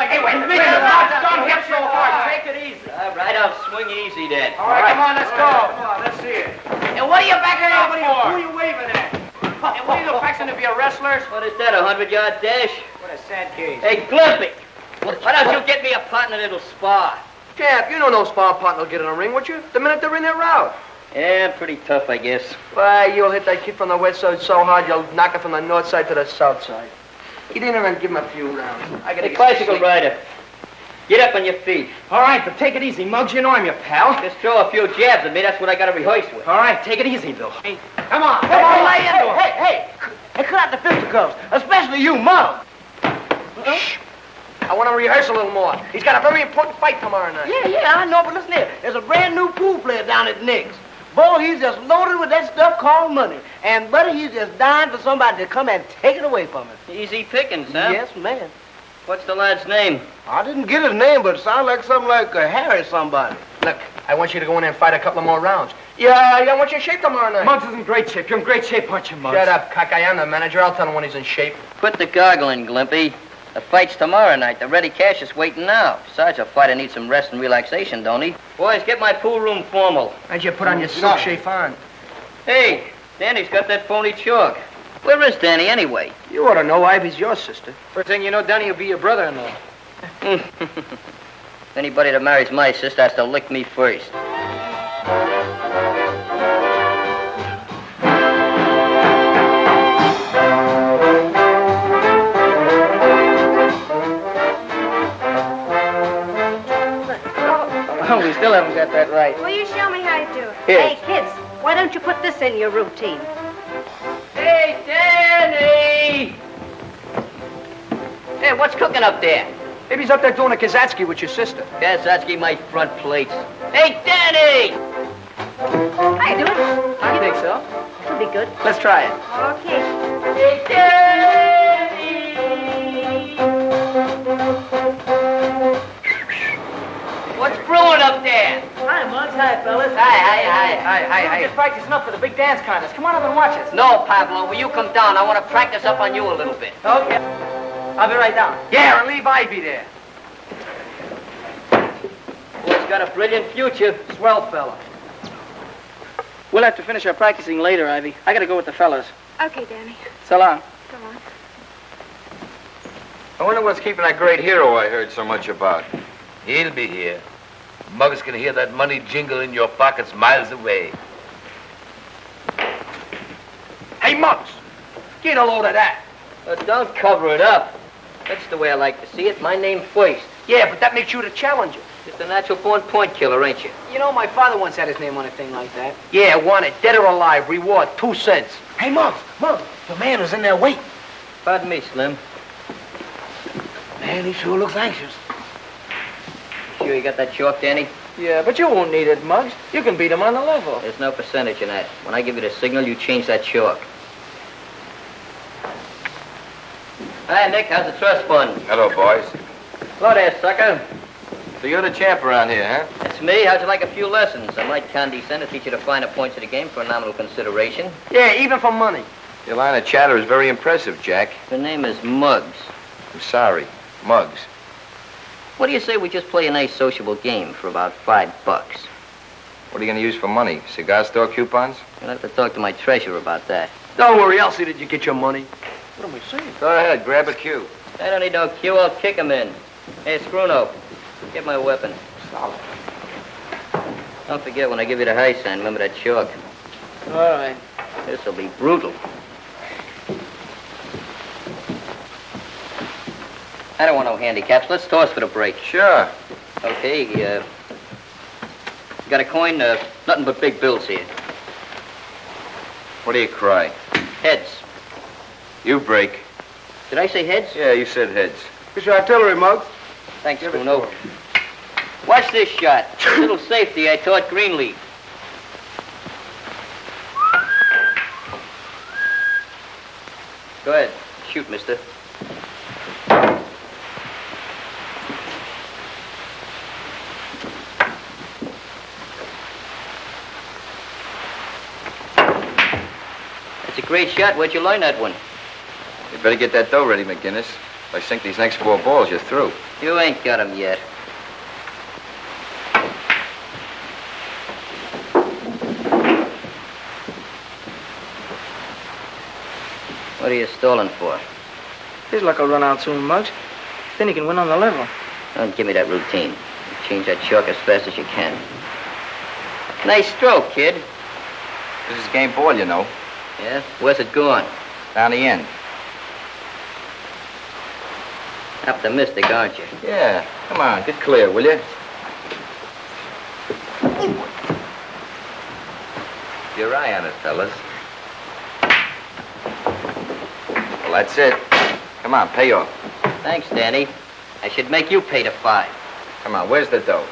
Hey, wait. Don't hit so hard. Take it easy. All right, I'll swing easy then. All right, come on, let's go. Come on, let's see it. And what are you backing up for? Who are you waving at? Hey, what are you fixing to be a wrestlers? What is that, a 100-yard dash? What a sad case. Hey, Glimpy, why don't you get me a partner that'll spar? Champ, you know no sparring partner will get in a ring, would you? The minute they're in their route. Yeah, pretty tough, I guess. Why, you'll hit that kid from the west side so hard, you'll knock it from the north side to the south side. You didn't even give him a few rounds. I gotta Hey, bicycle rider, get up on your feet. All right, but take it easy, Muggs. You know I'm your pal. Just throw a few jabs at me. That's what I got to rehearse with. All right, take it easy, Bill. Hey, come on. lay into him. Hey, cut out the fisticuffs, especially you, Muggs. Shh. I want to rehearse a little more. He's got a very important fight tomorrow night. Yeah, I know, but listen here. There's a brand new pool player down at Nick's. Boy, he's just loaded with that stuff called money. And, buddy, he's just dying for somebody to come and take it away from him. Easy pickings, huh? Yes, man. What's the lad's name? I didn't get his name, but it sounds like something like Harry somebody. Look, I want you to go in there and fight a couple of more rounds. Yeah, I want you in shape tomorrow night. Muggs is in great shape. You're in great shape, aren't you, Muggs? Shut up, cockeye. I'm the manager. I'll tell him when he's in shape. Put the goggle in, Glimpy. The fight's tomorrow night. The ready cash is waiting now. Besides, a fighter needs some rest and relaxation, don't he? Boys, get my pool room formal. How'd you put on your silk chiffon? Hey, Danny's got that phony chalk. Where is Danny, anyway? You ought to know Ivy's your sister. First thing you know, Danny will be your brother-in-law. Anybody that marries my sister has to lick me first. Oh, we still haven't got that right. Will you show me how to do it? Here. Hey, kids, why don't you put this in your routine? Hey, Danny! Hey, what's cooking up there? Maybe he's up there doing a Kazatsky with your sister. Kazatsky, my front plates. Hey, Danny! How you doing? I think so. It'll be good. Let's try it. Okay. Hey, Danny! What's brewing up there? Hi, Muggs. Hi, fellas. Hi. We're just practicing up for the big dance contest. Come on up and watch us. No, Pablo, will you come down? I want to practice up on you a little bit. Okay. I'll be right down. Yeah, and leave Ivy there. Boy's got a brilliant future. Swell fella. We'll have to finish our practicing later, Ivy. I gotta go with the fellas. Okay, Danny. So long. Go on. I wonder what's keeping that great hero I heard so much about. He'll be here. Muggs can hear that money jingle in your pockets miles away. Hey, Muggs, get a load of that. Don't cover it up. That's the way I like to see it. My name first. Yeah, but that makes you the challenger. Just a natural-born point killer, ain't you? You know, my father once had his name on a thing like that. Yeah, want it. Dead or alive. Reward, 2 cents. Hey, Muggs, the man was in there waiting. Pardon me, Slim. Man, he sure looks anxious. Sure you got that chalk, Danny? Yeah, but you won't need it, Muggs. You can beat him on the level. There's no percentage in that. When I give you the signal, you change that chalk. Hi, Nick. How's the trust fund? Hello, boys. Hello there, sucker. So you're the champ around here, huh? That's me. How'd you like a few lessons? I might condescend to teach you the finer points of the game for a nominal consideration. Yeah, even for money. Your line of chatter is very impressive, Jack. The name is Muggs. I'm sorry. Muggs. What do you say we just play a nice sociable game for about $5? What are you going to use for money? Cigar store coupons? I'll have to talk to my treasurer about that. Don't worry, I'll see that you get your money. What am I saying? Go ahead, grab a cue. I don't need no cue. I'll kick him in. Hey, Scruno, get my weapon. Solid. Don't forget, when I give you the high sign, remember that chalk. All right. This'll be brutal. I don't want no handicaps. Let's toss for the break. Sure. Okay, you got a coin? Nothing but big bills here. What do you cry? Heads. You break. Did I say heads? Yeah, you said heads. Here's your artillery, Muggs. Thanks, Bruno. Watch this shot. A little safety I taught Greenleaf. Go ahead. Shoot, mister. That's a great shot. Where'd you learn that one? You better get that dough ready, McGinnis. If I sink these next 4 balls, you're through. You ain't got 'em yet. What are you stalling for? His luck will run out soon, Muggs. Then he can win on the level. Don't give me that routine. Change that chalk as fast as you can. Nice stroke, kid. This is game ball, you know. Yeah? Where's it going? Down the end. Optimistic, aren't you? Yeah. Come on, get clear, will you? Your eye on it, fellas. Well, that's it. Come on, pay off. Thanks, Danny. I should make you pay the 5. Come on, where's the dough?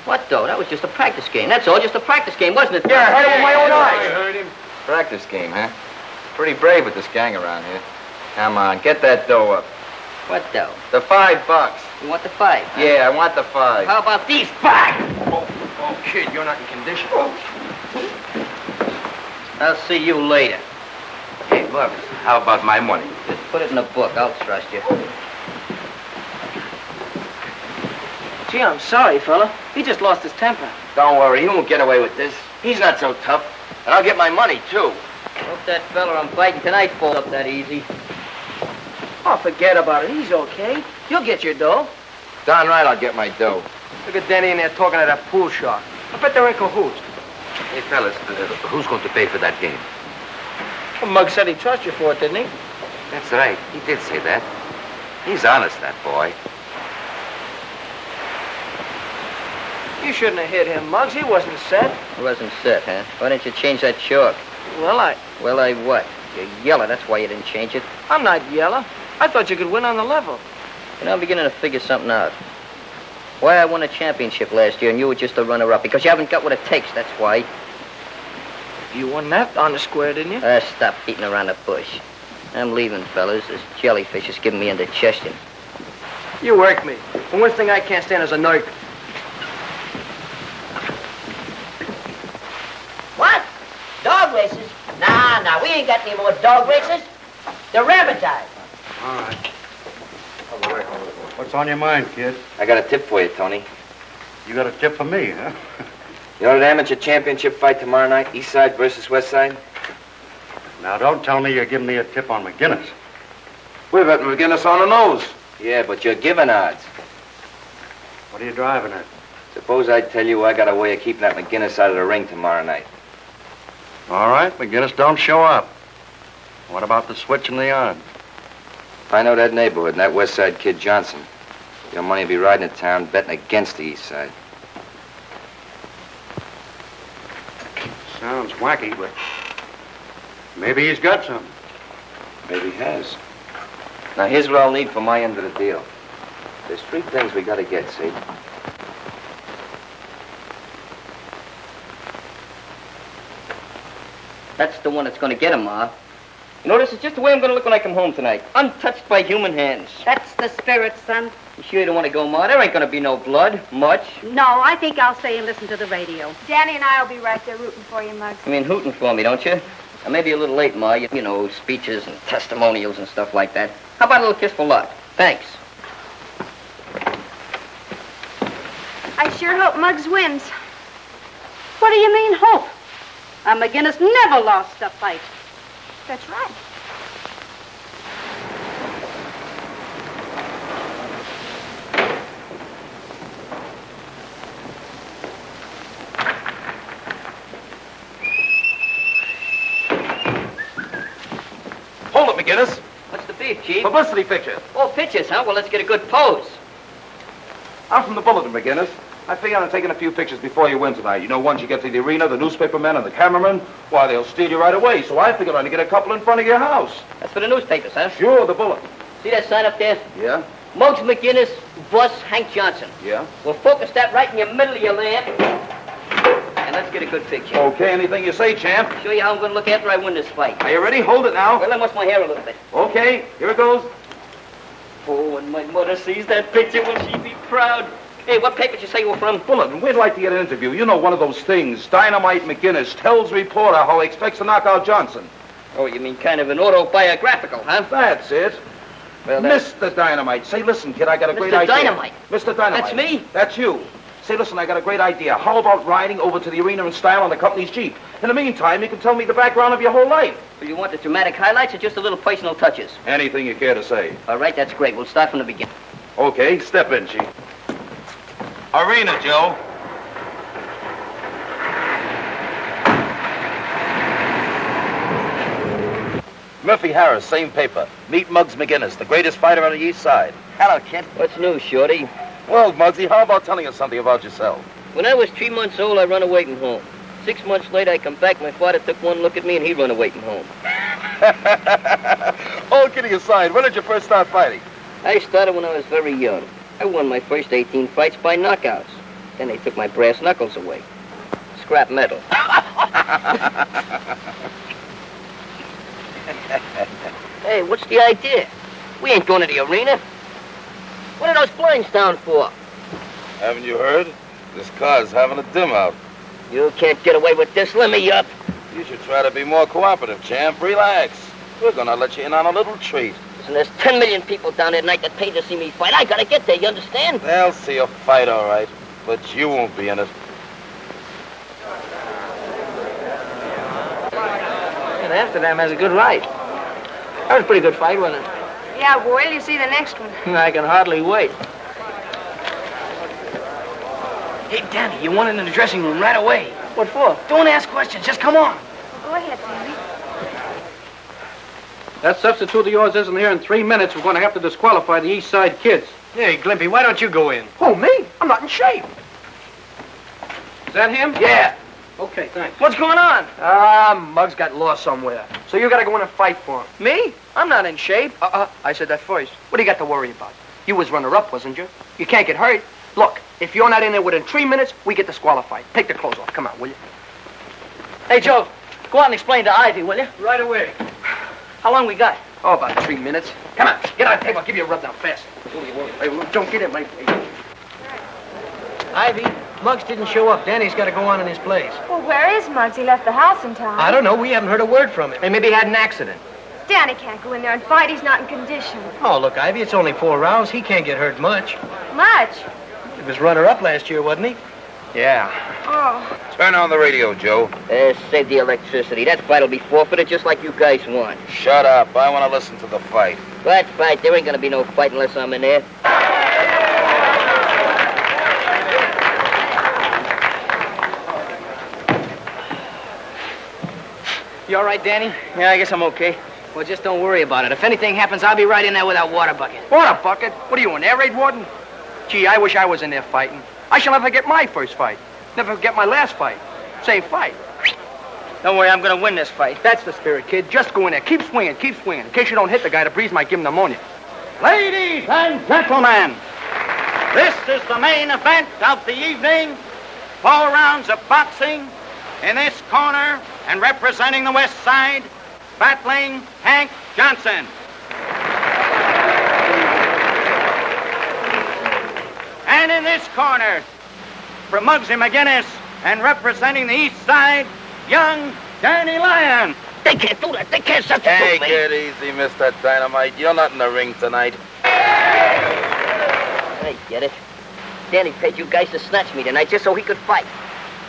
What, though? That was just a practice game. That's all, just a practice game, wasn't it? Yeah, I heard it with my own eyes. I heard him. Practice game, huh? Pretty brave with this gang around here. Come on, get that dough up. What, though? The $5. You want the 5? Huh? Yeah, I want the 5. How about these 5? Oh, kid, you're not in condition. I'll see you later. Hey, look, how about my money? Just put it in a book. I'll trust you. Gee, I'm sorry, fella. He just lost his temper. Don't worry, he won't get away with this. He's not so tough. And I'll get my money, too. Hope that fella I'm fighting tonight falls up that easy. Oh, forget about it. He's okay. You'll get your dough. Darn right I'll get my dough. Look at Danny in there talking to that pool shark. I bet they're in cahoots. Hey, fellas, who's going to pay for that game? Well, Muggs said he trusts you for it, didn't he? That's right. He did say that. He's honest, that boy. You shouldn't have hit him, Muggs. He wasn't set. He wasn't set, huh? Why didn't you change that chalk? Well, Well, I what? You're yellow, that's why you didn't change it. I'm not yellow. I thought you could win on the level. You know, I'm beginning to figure something out. Why I won a championship last year and you were just a runner-up. Because you haven't got what it takes, that's why. You won that on the square, didn't you? Stop beating around the bush. I'm leaving, fellas. This jellyfish is giving me indigestion. You work me. The one thing I can't stand is a nerve. What? Dog races? Nah, we ain't got any more dog races. They're rabbit time. All right. What's on your mind, kid? I got a tip for you, Tony. You got a tip for me, huh? You know that amateur championship fight tomorrow night, Eastside versus Westside? Now, don't tell me you're giving me a tip on McGinnis. We're betting McGinnis on the nose. Yeah, but you're giving odds. What are you driving at? Suppose I tell you I got a way of keeping that McGinnis out of the ring tomorrow night. All right, McGinnis don't show up. What about the switch in the odds? If I know that neighborhood and that Westside kid Johnson, your money will be riding to town betting against the Eastside. Sounds wacky, but maybe he's got some. Maybe he has. Now, here's what I'll need for my end of the deal. There's 3 things we gotta get, see? That's the one that's going to get him, Ma. You know, this is just the way I'm going to look when I come home tonight. Untouched by human hands. That's the spirit, son. You sure you don't want to go, Ma? There ain't going to be no blood. Much. No, I think I'll stay and listen to the radio. Danny and I will be right there rooting for you, Muggs. I mean, hooting for me, don't you? I may be a little late, Ma. You know, speeches and testimonials and stuff like that. How about a little kiss for luck? Thanks. I sure hope Muggs wins. What do you mean, hope? McGinnis never lost a fight. That's right. Hold it, McGinnis. What's the beef, Chief? Publicity picture. Oh, pictures, huh? Well, let's get a good pose. I'm from the Bulletin, McGinnis. I figure on taking a few pictures before you win tonight. You know, once you get to the arena, the newspapermen and the cameramen, why, they'll steal you right away. So I figured I'd get a couple in front of your house. That's for the newspapers, huh? Sure, the Bulletin. See that sign up there? Yeah? Muggs McGinnis, Bus Hank Johnson. Yeah? We'll focus that right in your middle of your lamp. And let's get a good picture. Okay, anything you say, champ. Show you how I'm going to look after I win this fight. Are you ready? Hold it now. Well, I must my hair a little bit. Okay, here it goes. Oh, when my mother sees that picture, will she be proud? Hey, what paper did you say you were from? Bulletin, we'd like to get an interview. You know, one of those things. Dynamite McGinnis tells reporter how he expects to knock out Johnson. Oh, you mean kind of an autobiographical, huh? That's it. Well, Mr. Dynamite. Say, listen, kid, I got a great Mr. idea. Dynamite? Mr. Dynamite. That's me? That's you. Say, listen, I got a great idea. How about riding over to the arena in style on the company's Jeep? In the meantime, you can tell me the background of your whole life. Do you want the dramatic highlights or just a little personal touches? Anything you care to say. All right, that's great. We'll start from the beginning. Okay, step in, Chief. Arena, Joe. Murphy Harris, same paper. Meet Muggs McGinnis, the greatest fighter on the East Side. Hello, kid. What's new, Shorty? Well, Muggsy, how about telling us something about yourself? When I was 3 months old, I run away from home. 6 months later, I come back. My father took one look at me, and he run away from home. All kidding aside, when did you first start fighting? I started when I was very young. I won my first 18 fights by knockouts. Then they took my brass knuckles away. Scrap metal. Hey, what's the idea? We ain't going to the arena. What are those blinds down for? Haven't you heard? This car's having a dim out. You can't get away with this. Let me up. You should try to be more cooperative, champ. Relax. We're gonna let you in on a little treat. Listen, there's 10 million people down there tonight that paid to see me fight. I gotta get there, you understand? They'll see you fight, all right. But you won't be in it. And Amsterdam has a good ride. That was a pretty good fight, wasn't it? Yeah, boy, you see the next one. I can hardly wait. Hey, Danny, you want in the dressing room right away. What for? Don't ask questions. Just come on. Go ahead, Danny. That substitute of yours isn't here in 3 minutes. We're going to have to disqualify the Eastside kids. Hey, Glimpy, why don't you go in? Who, me? I'm not in shape. Is that him? Yeah. Okay, thanks. What's going on? Muggs got lost somewhere. So you gotta go in and fight for him. Me? I'm not in shape. I said that first. What do you got to worry about? You was runner-up, wasn't you? You can't get hurt. Look, if you're not in there within 3 minutes, we get disqualified. Take the clothes off. Come on, will you? Hey, Joe, go out and explain to Ivy, will you? Right away. How long we got? Oh, about 3 minutes. Come on, get on the table. I'll give you a rub down fast. Hey, don't get in my face. Ivy, Muggs didn't show up. Danny's got to go on in his place. Well, where is Muggs? He left the house in time. I don't know. We haven't heard a word from him. Hey, maybe he had an accident. Danny can't go in there and fight. He's not in condition. Oh, look, Ivy, it's only 4 rounds. He can't get hurt much. Much? He was runner-up last year, wasn't he? Yeah. Oh. Turn on the radio, Joe. Save the electricity. That fight'll be forfeited just like you guys want. Shut up. I want to listen to the fight. What fight? There ain't gonna be no fight unless I'm in there. You all right, Danny? Yeah, I guess I'm okay. Well, just don't worry about it. If anything happens, I'll be right in there with that water bucket. Water bucket? What are you, an air raid warden? Gee, I wish I was in there fighting. I shall never forget my first fight. Never forget my last fight. Same fight. Don't worry, I'm going to win this fight. That's the spirit, kid. Just go in there. Keep swinging, keep swinging. In case you don't hit the guy, the breeze might give him pneumonia. Ladies and gentlemen, this is the main event of the evening. 4 rounds of boxing. In this corner and representing the West Side, battling Hank Johnson. And in this corner, from Muggsy McGinnis and representing the East Side, young Danny Lyons. They can't do that. They can't substitute me. Take it easy, Mr. Dynamite. You're not in the ring tonight. I get it. Danny paid you guys to snatch me tonight just so he could fight.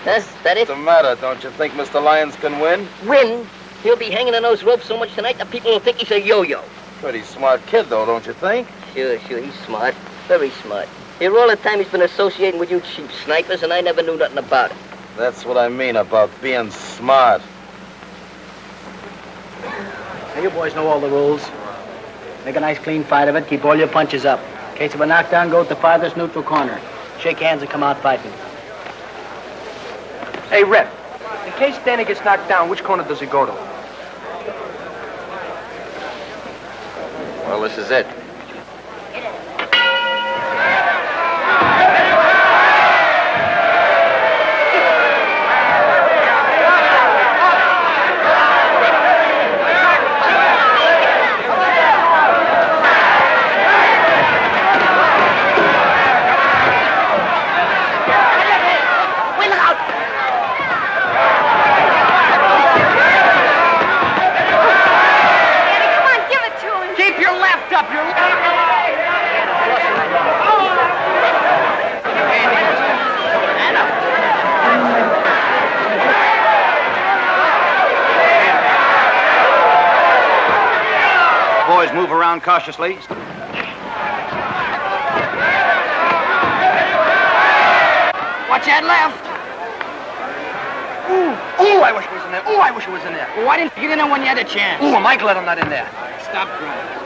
Huh? That it? What's the matter? Don't you think Mr. Lyons can win? Win? He'll be hanging on those ropes so much tonight that people will think he's a yo-yo. Pretty smart kid, though, don't you think? Sure, he's smart. Very smart. Here all the time he's been associating with you cheap snipers, and I never knew nothing about it. That's what I mean about being smart. Now, you boys know all the rules. Make a nice clean fight of it. Keep all your punches up. In case of a knockdown, go to the farthest neutral corner. Shake hands and come out fighting. Hey, Rep, in case Danny gets knocked down, which corner does he go to? Well, this is it. Keep your left up, your left. around cautiously. Watch that left. Ooh, I wish it was in there. Ooh, I wish it was in there. Well, why didn't you get in when you had a chance? Ooh, am I glad I'm not in there. Stop crying.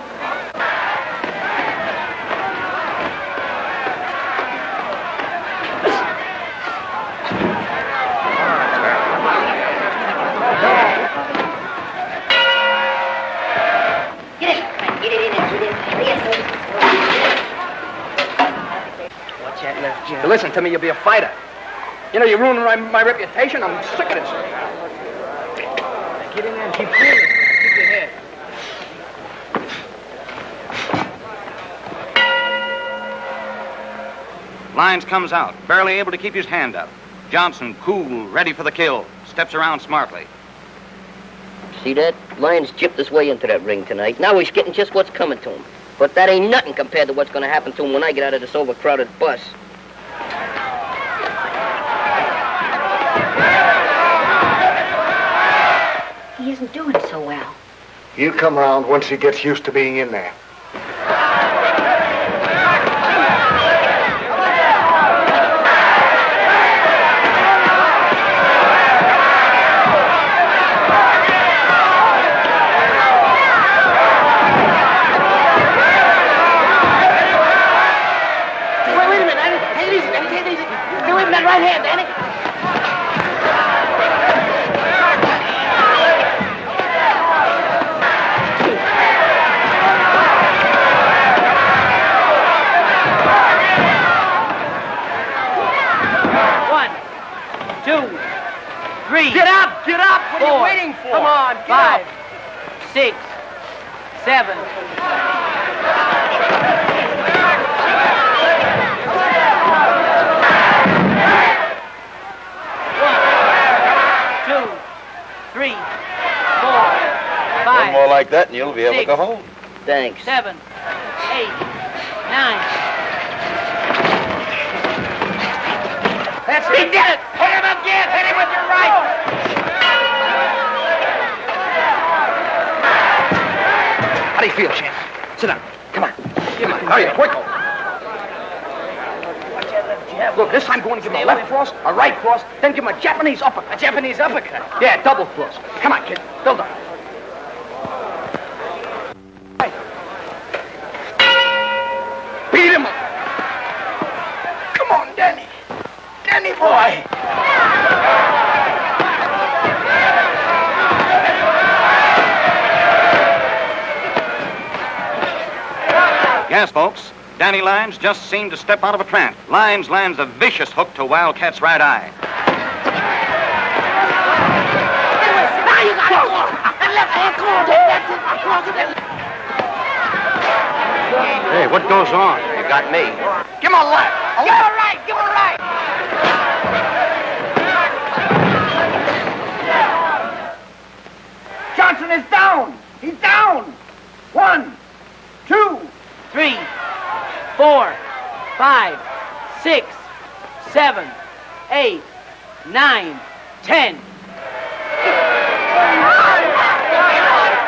Watch that left, Jim. Listen to me, you'll be a fighter. You know, you're ruining my reputation. I'm sick of this. Get in there and keep cool. Keep your head. Lyons comes out, barely able to keep his hand up. Johnson, cool, ready for the kill, steps around smartly. See that? Lyons gypped his way into that ring tonight. Now he's getting just what's coming to him. But that ain't nothing compared to what's going to happen to him when I get out of this overcrowded bus. He isn't doing so well. He'll come around once he gets used to being in there. Wait a minute, Danny. Take it easy, Danny. Take it easy. Stay away from that right hand, Danny. Get up! Get up! What are you waiting for? Come on, get 5, up! 6, 7. One more like that and you'll be able to go home. Thanks. 7, 8, 9. That's it. He did it! Hit him again! Hit him with your right! How do you feel, champ? Sit down. Come on. Come on. Hurry up, quick. Look, this time go in and give him a left cross, a right cross, then give him a Japanese uppercut. A Japanese uppercut? Yeah, double cross. Come on, kid. Build up. Right. Beat him up. Come on, Danny. Danny boy. Yes, folks. Danny Lyons just seemed to step out of a trance. Lyons lands a vicious hook to Wildcat's right eye. Now you got it. That left hand, come on, Danny. Hey, what goes on? You got me. Give him a left. Give him a right. Give him a right. Johnson is down. He's down. 1, 2. 3, 4, 5, 6, 7, 8, 9, 10.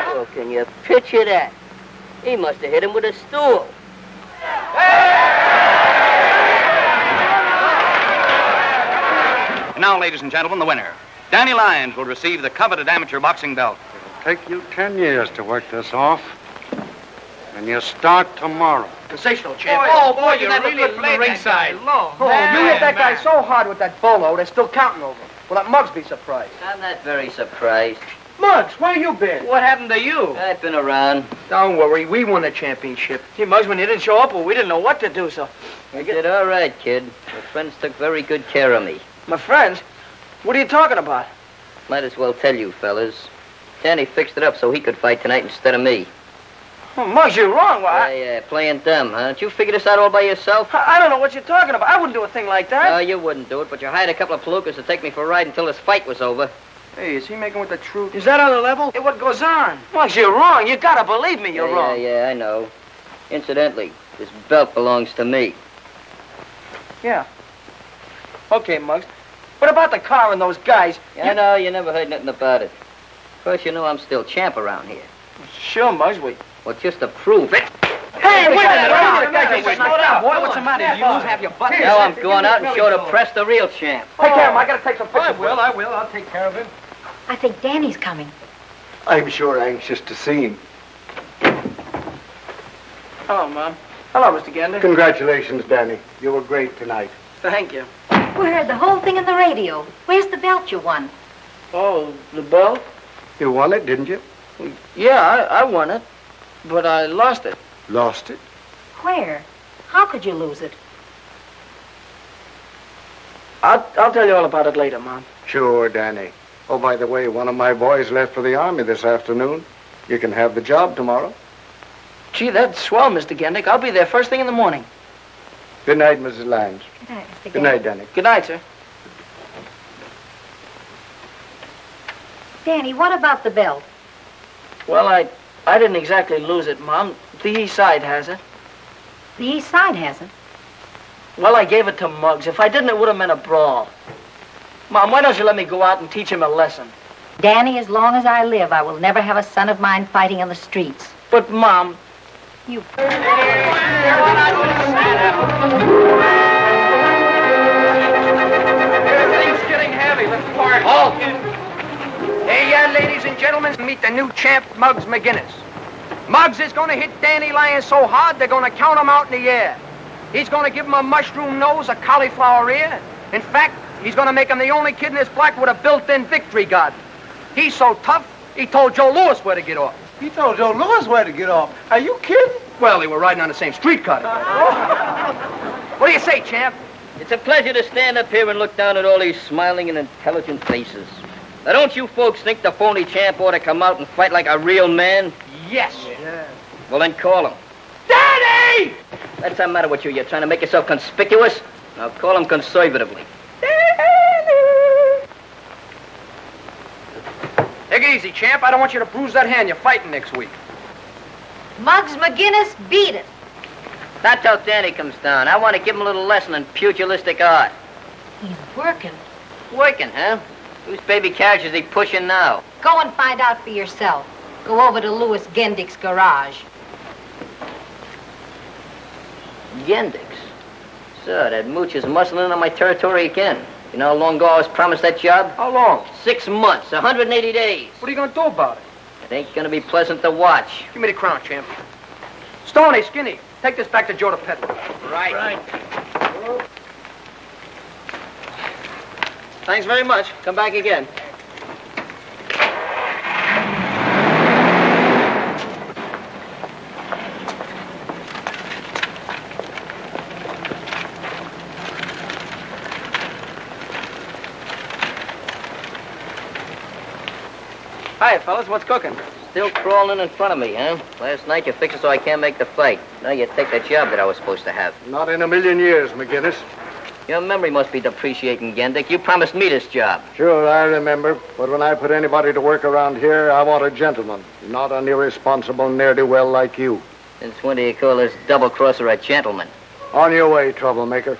Oh, can you picture that? He must have hit him with a stool. And now, ladies and gentlemen, the winner. Danny Lyons will receive the coveted amateur boxing belt. It'll take you 10 years to work this off. And you start tomorrow. Sensational, champ. Boy, you never really played ringside. Oh, you hit that guy so hard with that bolo, they're still counting over. Will that Muggs be surprised? I'm not very surprised. Muggs, where you been? What happened to you? I've been around. Don't worry, we won the championship. Gee, Muggs, when you didn't show up, well, we didn't know what to do, so... You did all right, kid. Your friends took very good care of me. My friends? What are you talking about? Might as well tell you, fellas. Danny fixed it up so he could fight tonight instead of me. Oh, Muggs, you're wrong. Well, Yeah, playing dumb, huh? Did you figure this out all by yourself? I don't know what you're talking about. I wouldn't do a thing like that. No, you wouldn't do it, but you hired a couple of palookas to take me for a ride until this fight was over. Hey, is he making with the truth? Is that on the level? Hey, what goes on? Muggs, you're wrong. You gotta believe me, you're wrong. Yeah, I know. Incidentally, this belt belongs to me. Yeah. Okay, Muggs. What about the car and those guys? I know, you never heard nothing about it. Of course, you know I'm still champ around here. Sure, Muggs. Well, just to prove it. Hey, wait a minute! Boy, what's the matter? Did you lose half your butt? Now I'm going out and show the press the real champ. Take care of him. I gotta take some pictures. I will. I'll take care of him. I think Danny's coming. I'm sure anxious to see him. Hello, Mom. Hello, Mr. Gander. Congratulations, Danny. You were great tonight. Thank you. We heard the whole thing in the radio. Where's the belt you won? Oh, the belt? You won it, didn't you? Yeah, I won it, but I lost it. Lost it? Where? How could you lose it? I'll tell you all about it later, Mom. Sure, Danny. Oh, by the way, one of my boys left for the Army this afternoon. You can have the job tomorrow. Gee, that's swell, Mr. Gendick. I'll be there first thing in the morning. Good night, Mrs. Lyons. Good night, Mr. Good night, Danny. Good night, sir. Danny, what about the belt? Well, I didn't exactly lose it, Mom. The Eastside has it. The East Side has it. Well, I gave it to Muggs. If I didn't, it would have meant a brawl. Mom, why don't you let me go out and teach him a lesson? Danny, as long as I live, I will never have a son of mine fighting in the streets. But, Mom... You... Things getting heavy. Let's park. Halt! Hey, ladies and gentlemen, meet the new champ, Muggs McGinnis. Muggs is going to hit Danny Lyons so hard, they're going to count him out in the air. He's going to give him a mushroom nose, a cauliflower ear. In fact, he's going to make him the only kid in this block with a built-in victory garden. He's so tough, he told Joe Louis where to get off. He told Joe Louis where to get off. Are you kidding? Well, they were riding on the same streetcar together. What do you say, champ? It's a pleasure to stand up here and look down at all these smiling and intelligent faces. Now, don't you folks think the phony champ ought to come out and fight like a real man? Yes. Yeah. Well, then call him. Danny! What's the matter with you? You're trying to make yourself conspicuous? Now, call him conservatively. Take it easy, champ. I don't want you to bruise that hand you're fighting next week. Muggs McGinnis, beat it. Not till Danny comes down. I want to give him a little lesson in pugilistic art. He's working. Working, huh? Whose baby carriage is he pushing now? Go and find out for yourself. Go over to Louis Gendick's garage. Gendick's? Sir, that mooch is muscling in on my territory again. You know how long ago I was promised that job? How long? 6 months, 180 days. What are you going to do about it? It ain't gonna be pleasant to watch. Give me the crown, champ. Stoney, Skinny, take this back to Joe the peddler. Right. Thanks very much. Come back again. Hi, fellas. What's cooking? Still crawling in front of me, huh? Last night you fixed it so I can't make the fight. Now you take that job that I was supposed to have. Not in a million years, McGinnis. Your memory must be depreciating, Gendick. You promised me this job. Sure, I remember. But when I put anybody to work around here, I want a gentleman, not an irresponsible ne'er-do-well like you. Since when do you call this double-crosser a gentleman? On your way, troublemaker.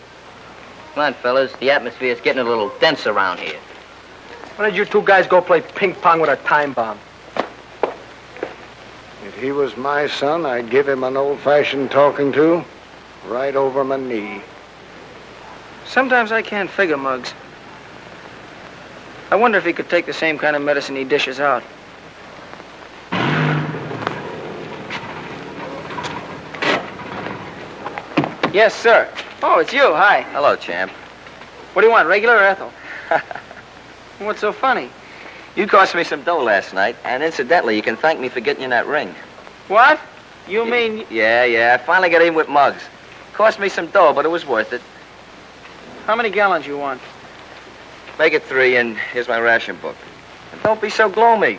Come on, fellas. The atmosphere is getting a little dense around here. Why don't you two guys go play ping pong with a time bomb? If he was my son, I'd give him an old-fashioned talking to, right over my knee. Sometimes I can't figure, Muggs. I wonder if he could take the same kind of medicine he dishes out. Yes, sir. Oh, it's you. Hi. Hello, champ. What do you want, regular or Ethel? What's so funny? You cost me some dough last night, and incidentally, you can thank me for getting you that ring. What? You mean... Yeah, I finally got in with Muggs. Cost me some dough, but it was worth it. How many gallons you want? Make it 3, and here's my ration book. And don't be so gloomy.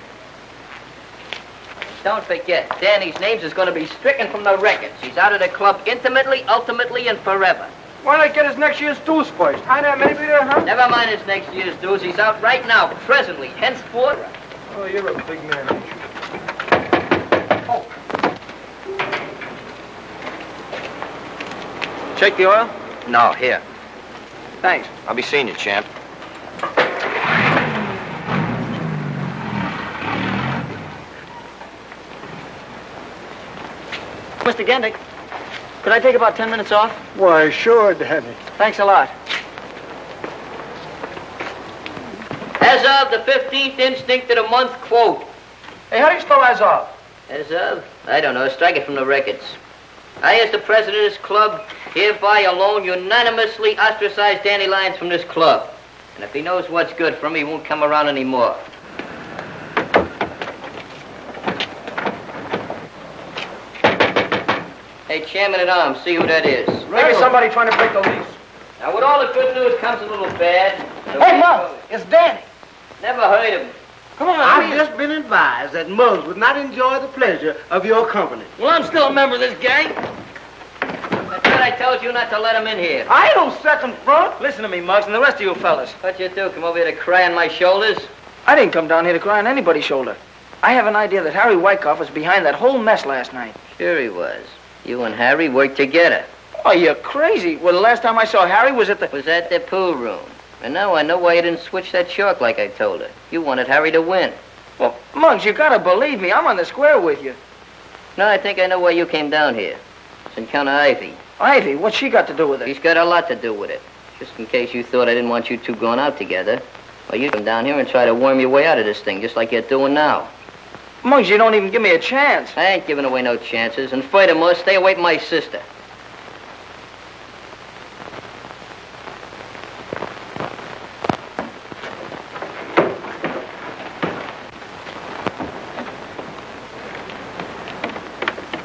Don't forget, Danny's names is going to be stricken from the records. He's out of the club intimately, ultimately, and forever. Why don't I get his next year's dues first? Maybe there, huh? Never mind his next year's dues. He's out right now, presently, henceforth. Oh, you're a big man, ain't you? Oh. Check the oil? No, here. Thanks. I'll be seeing you, champ. Mr. Gendick, could I take about 10 minutes off? Why, sure, Danny. Thanks a lot. As of the 15th instinct of the month, quote. Hey, how do you spell as of? As of? I don't know. Strike it from the records. I, as the president of this club, hereby alone unanimously ostracize Danny Lyons from this club. And if he knows what's good for him, he won't come around anymore. Hey, Chairman-at-Arms, see who that is. Maybe somebody trying to break the lease. Now, with all the good news comes a little bad. Hey, Muggs, it's Danny. Never heard of him. Come on, I've just been advised that Muggs would not enjoy the pleasure of your company. Well, I'm still a member of this gang. I thought I told you not to let him in here. I ain't no second front. Listen to me, Muggs, and the rest of you fellas. What you do, come over here to cry on my shoulders? I didn't come down here to cry on anybody's shoulder. I have an idea that Harry Wycoff was behind that whole mess last night. Sure he was. You and Harry worked together. Oh, you're crazy. Well, the last time I saw Harry was at the pool room. And now I know why you didn't switch that chalk like I told her. You wanted Harry to win. Well, Muggs, you gotta believe me. I'm on the square with you. No, I think I know why you came down here. It's Encounter Ivy. Ivy? What's she got to do with it? She's got a lot to do with it. Just in case you thought I didn't want you two going out together. Well, you come down here and try to worm your way out of this thing, just like you're doing now. Muggs, you don't even give me a chance. I ain't giving away no chances. And furthermore, stay away from my sister.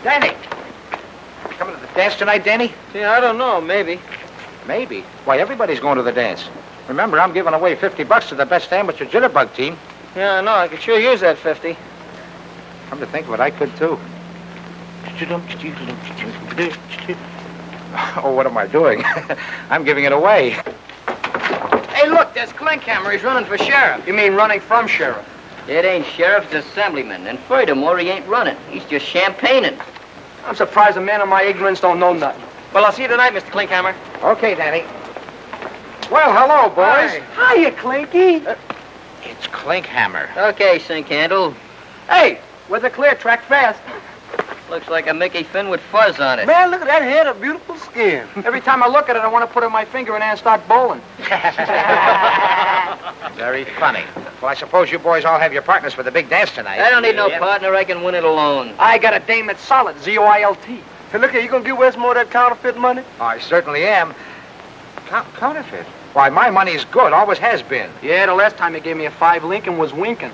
Danny. Coming to the dance tonight, Danny? Yeah, I don't know. Maybe. Maybe. Why, everybody's going to the dance. Remember, I'm giving away $50 to the best amateur jitterbug team. Yeah, I know. I could sure use that 50. Come to think of it, I could too. Oh, what am I doing? I'm giving it away. Hey, look, there's Klinkhammer. He's running for sheriff. You mean running from sheriff? It ain't sheriff, it's assemblyman. And furthermore, he ain't running. He's just champagning. I'm surprised a man of my ignorance don't know nothing. Well, I'll see you tonight, Mr. Klinkhammer. Okay, Danny. Well, hello, boys. Hiya, Clinky. It's Klinkhammer. Okay, sink handle. Hey, with the clear track fast. Looks like a Mickey Finn with fuzz on it. Man, look at that head of beautiful skin. Every time I look at it, I want to put in my finger in and start bowling. Very funny. Well, I suppose you boys all have your partners for the big dance tonight. I don't need no partner. I can win it alone. I got a dame that's solid, Z-O-I-L-T. Hey, look here, you gonna give Westmore that counterfeit money? I certainly am. Counterfeit? Why, my money's good, always has been. Yeah, the last time you gave me a 5 Lincoln was winking.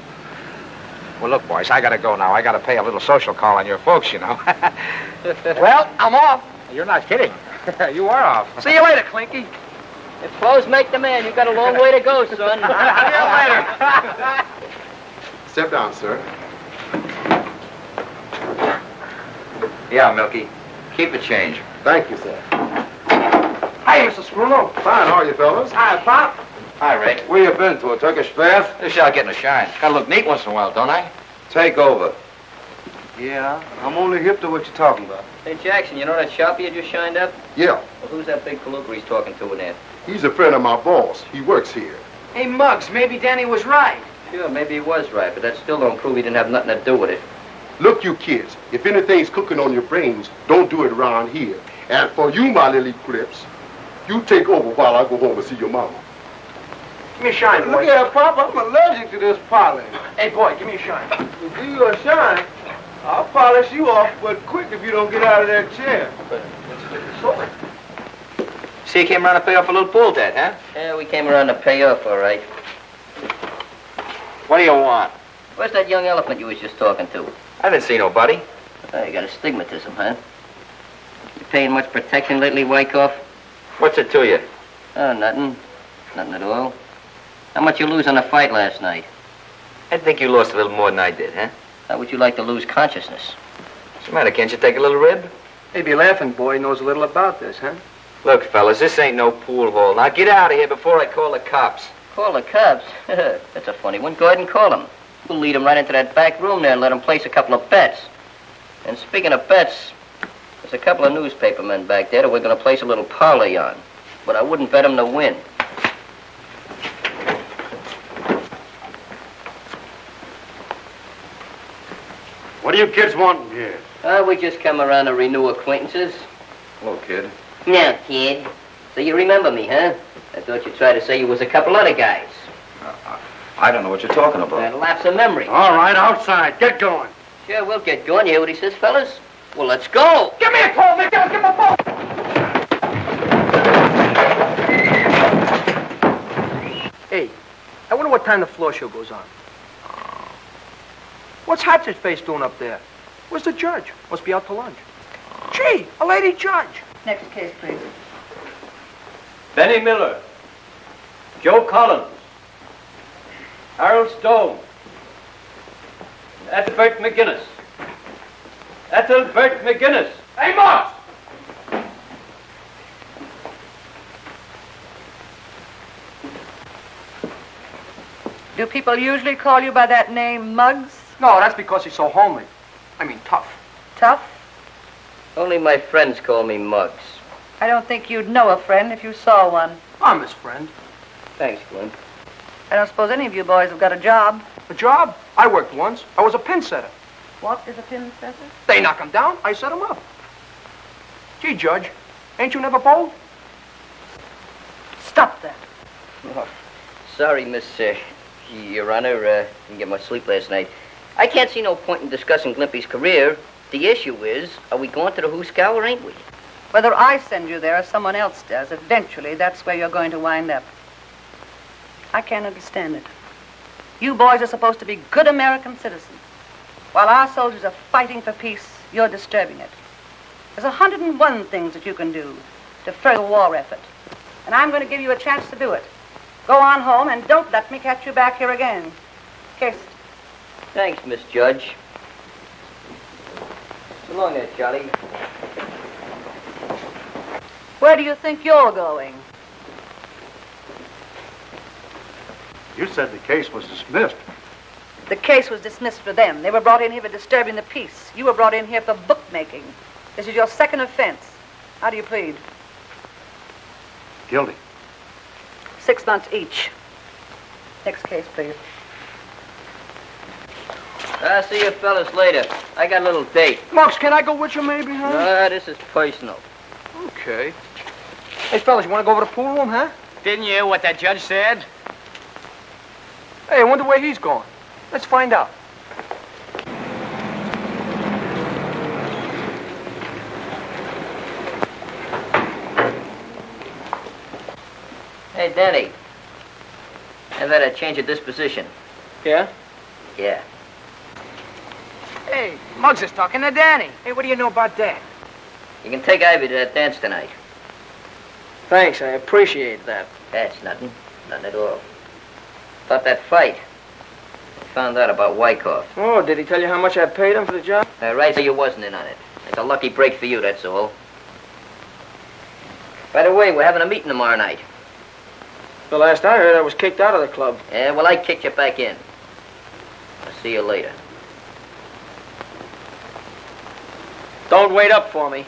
Well, look, boys, I gotta go now. I gotta pay a little social call on your folks, you know. Well, I'm off. You're not kidding. You are off. See you later, Clinky. If clothes make the man, you've got a long way to go, son. See you later. Step down, sir. Yeah, Milky. Keep the change. Thank you, sir. Hi, Mr. Screwlow. Fine, how are you, fellas? Hi, Pop. Hi, Rick. Where you been, to a Turkish bath? This shall getting a shine. Gotta look neat once in a while, don't I? Take over. Yeah, I'm only hip to what you're talking about. Hey, Jackson, you know that shop you just shined up? Yeah. Well, who's that big palooka he's talking to in there? He's a friend of my boss. He works here. Hey, Muggs, maybe Danny was right. Sure, maybe he was right, but that still don't prove he didn't have nothing to do with it. Look, you kids, if anything's cooking on your brains, don't do it around here. And for you, my lily crips, you take over while I go home and see your mama. Give me a shine, boy. Look here, Pop, I'm allergic to this polish. Hey, boy, give me a shine. To do you a shine, I'll polish you off, but quick if you don't get out of that chair. See, you came around to pay off a little pool debt, huh? Yeah, we came around to pay off, all right. What do you want? Where's that young elephant you was just talking to? I didn't see nobody. Oh, you got astigmatism, huh? You paying much protection lately, Wycoff? What's it to you? Oh, nothing. Nothing at all. How much you lose on the fight last night? I think you lost a little more than I did, huh? How would you like to lose consciousness? What's the matter? Can't you take a little rib? Maybe Laughing Boy knows a little about this, huh? Look, fellas, this ain't no pool hall. Now get out of here before I call the cops. Call the cops? That's a funny one. Go ahead and call them. We'll lead them right into that back room there and let them place a couple of bets. And speaking of bets, there's a couple of newspaper men back there that we're going to place a little parlay on. But I wouldn't bet them to win. What do you kids want in here? We just come around to renew acquaintances. Hello, kid. Now, kid. So you remember me, huh? I thought you'd try to say you was a couple other guys. I don't know what you're talking about. That lapse of memory. All right, outside. Get going. Sure, we'll get going. You hear what he says, fellas? Well, let's go. Give me a call, McGinnis. Give me a phone. Hey, I wonder what time the floor show goes on. What's Hatchet's face doing up there? Where's the judge? Must be out to lunch. Gee, a lady judge. Next case, please. Benny Miller, Joe Collins, Harold Stone, Ethelbert McGinnis. Ethelbert McGinnis. Hey, Marks! Do people usually call you by that name, Muggs? No, that's because he's so homely. I mean, tough. Tough? Only my friends call me Muggs. I don't think you'd know a friend if you saw one. I'm his friend. Thanks, Gwen. I don't suppose any of you boys have got a job. A job? I worked once. I was a pin setter. What is a pin setter? They knock him down, I set him up. Gee, Judge, ain't you never bowled? Stop that. Oh, sorry, Miss, Your Honor, didn't get much sleep last night. I can't see no point in discussing Glimpy's career. The issue is, are we going to the Hooskow or ain't we? Whether I send you there or someone else does, eventually that's where you're going to wind up. I can't understand it. You boys are supposed to be good American citizens. While our soldiers are fighting for peace, you're disturbing it. There's 101 things that you can do to further the war effort. And I'm going to give you a chance to do it. Go on home and don't let me catch you back here again. Kiss. Thanks, Miss Judge. So long there, Charlie. Where do you think you're going? You said the case was dismissed. The case was dismissed for them. They were brought in here for disturbing the peace. You were brought in here for bookmaking. This is your second offense. How do you plead? Guilty. 6 months each. Next case, please. I'll see you fellas later. I got a little date. Muggs, can I go with you maybe, huh? No, this is personal. Okay. Hey, fellas, you want to go over to the pool room, huh? Didn't you hear what that judge said? Hey, I wonder where he's going. Let's find out. Hey, Danny. I've had a change of disposition. Yeah? Yeah. Hey, Muggs is talking to Danny. Hey, what do you know about that? You can take Ivy to that dance tonight. Thanks, I appreciate that. That's nothing. Nothing at all. About that fight. I found out about Wycoff. Oh, did he tell you how much I paid him for the job? Right, so you wasn't in on it. It's a lucky break for you, that's all. By the way, we're having a meeting tomorrow night. The last I heard, I was kicked out of the club. Yeah, well, I kicked you back in. I'll see you later. Don't wait up for me.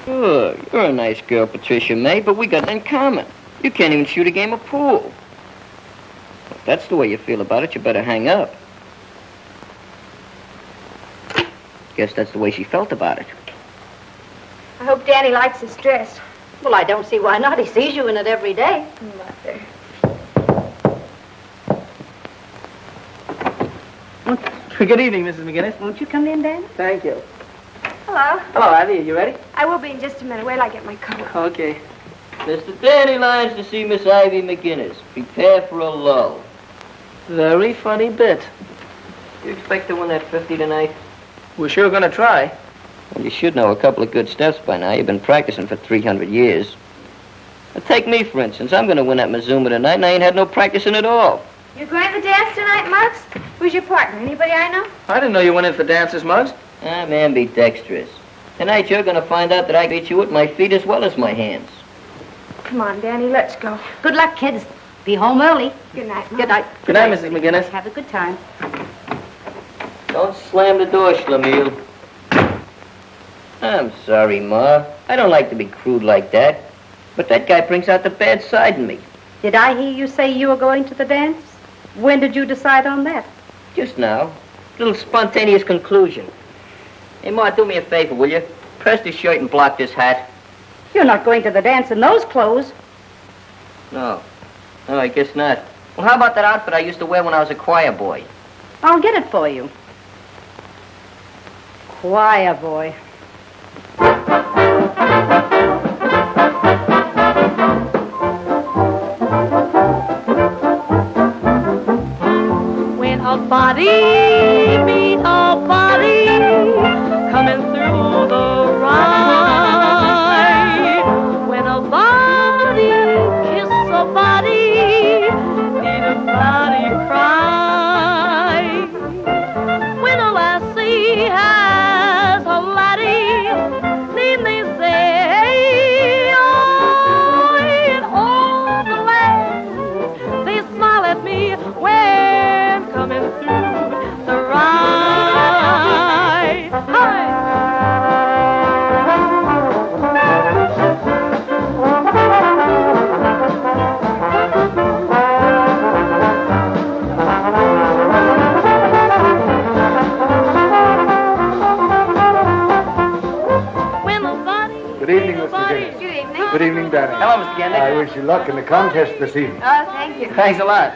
Sure, you're a nice girl, Patricia May, but we got it in common. You can't even shoot a game of pool. If that's the way you feel about it, you better hang up. Guess that's the way she felt about it. I hope Danny likes his dress. Well, I don't see why not. He sees you in it every day. Mother. Good evening, Mrs. McGinnis. Won't you come in, Danny? Thank you. Hello. Hello, Ivy. Are you ready? I will be in just a minute. Wait till I get my coat. Okay. Mr. Danny Lyons to see Miss Ivy McGinnis. Prepare for a lull. Very funny bit. You expect to win that 50 tonight? We're sure gonna try. Well, you should know a couple of good steps by now. You've been practicing for 300 years. Now, take me, for instance. I'm gonna win that Mazuma tonight, and I ain't had no practicing at all. You're going to the dance tonight, Muggs? Who's your partner? Anybody I know? I didn't know you went in for dances, Muggs. I'm ambidextrous. Tonight you're gonna find out that I beat you with my feet as well as my hands. Come on, Danny, let's go. Good luck, kids. Be home early. Good night, Mom. Good night. Good night, Mrs. McGinnis. Have a good time. Don't slam the door, Schlemiel. I'm sorry, Ma. I don't like to be crude like that. But that guy brings out the bad side in me. Did I hear you say you were going to the dance? When did you decide on that? Just now. Little spontaneous conclusion. Hey, Ma, do me a favor, will you? Press this shirt and block this hat. You're not going to the dance in those clothes. No. No, I guess not. Well, how about that outfit I used to wear when I was a choir boy? I'll get it for you. Choir boy. When a body meet a body coming through the ride, when a body kiss a body, need a body cry. When a lassie has a laddie, need they say, oh, in all the land, they smile at me when coming through the ride. Hi! Good evening, Mr. McGinnis. Good evening. Good evening, Danny. Hello, Mr. McGinnis. I wish you luck in the contest this evening. Oh, thank you. Thanks a lot.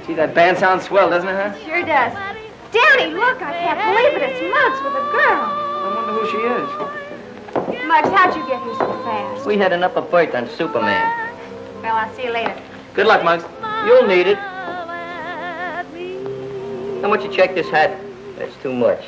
Gee, that band sounds swell, doesn't it, huh? Sure does. Danny, look, I can't believe it. It's Muggs with a girl. I wonder who she is. Muggs, how'd you get here so fast? We had an upper berth on Superman. Well, I'll see you later. Good luck, Muggs. You'll need it. How much you check this hat? That's too much.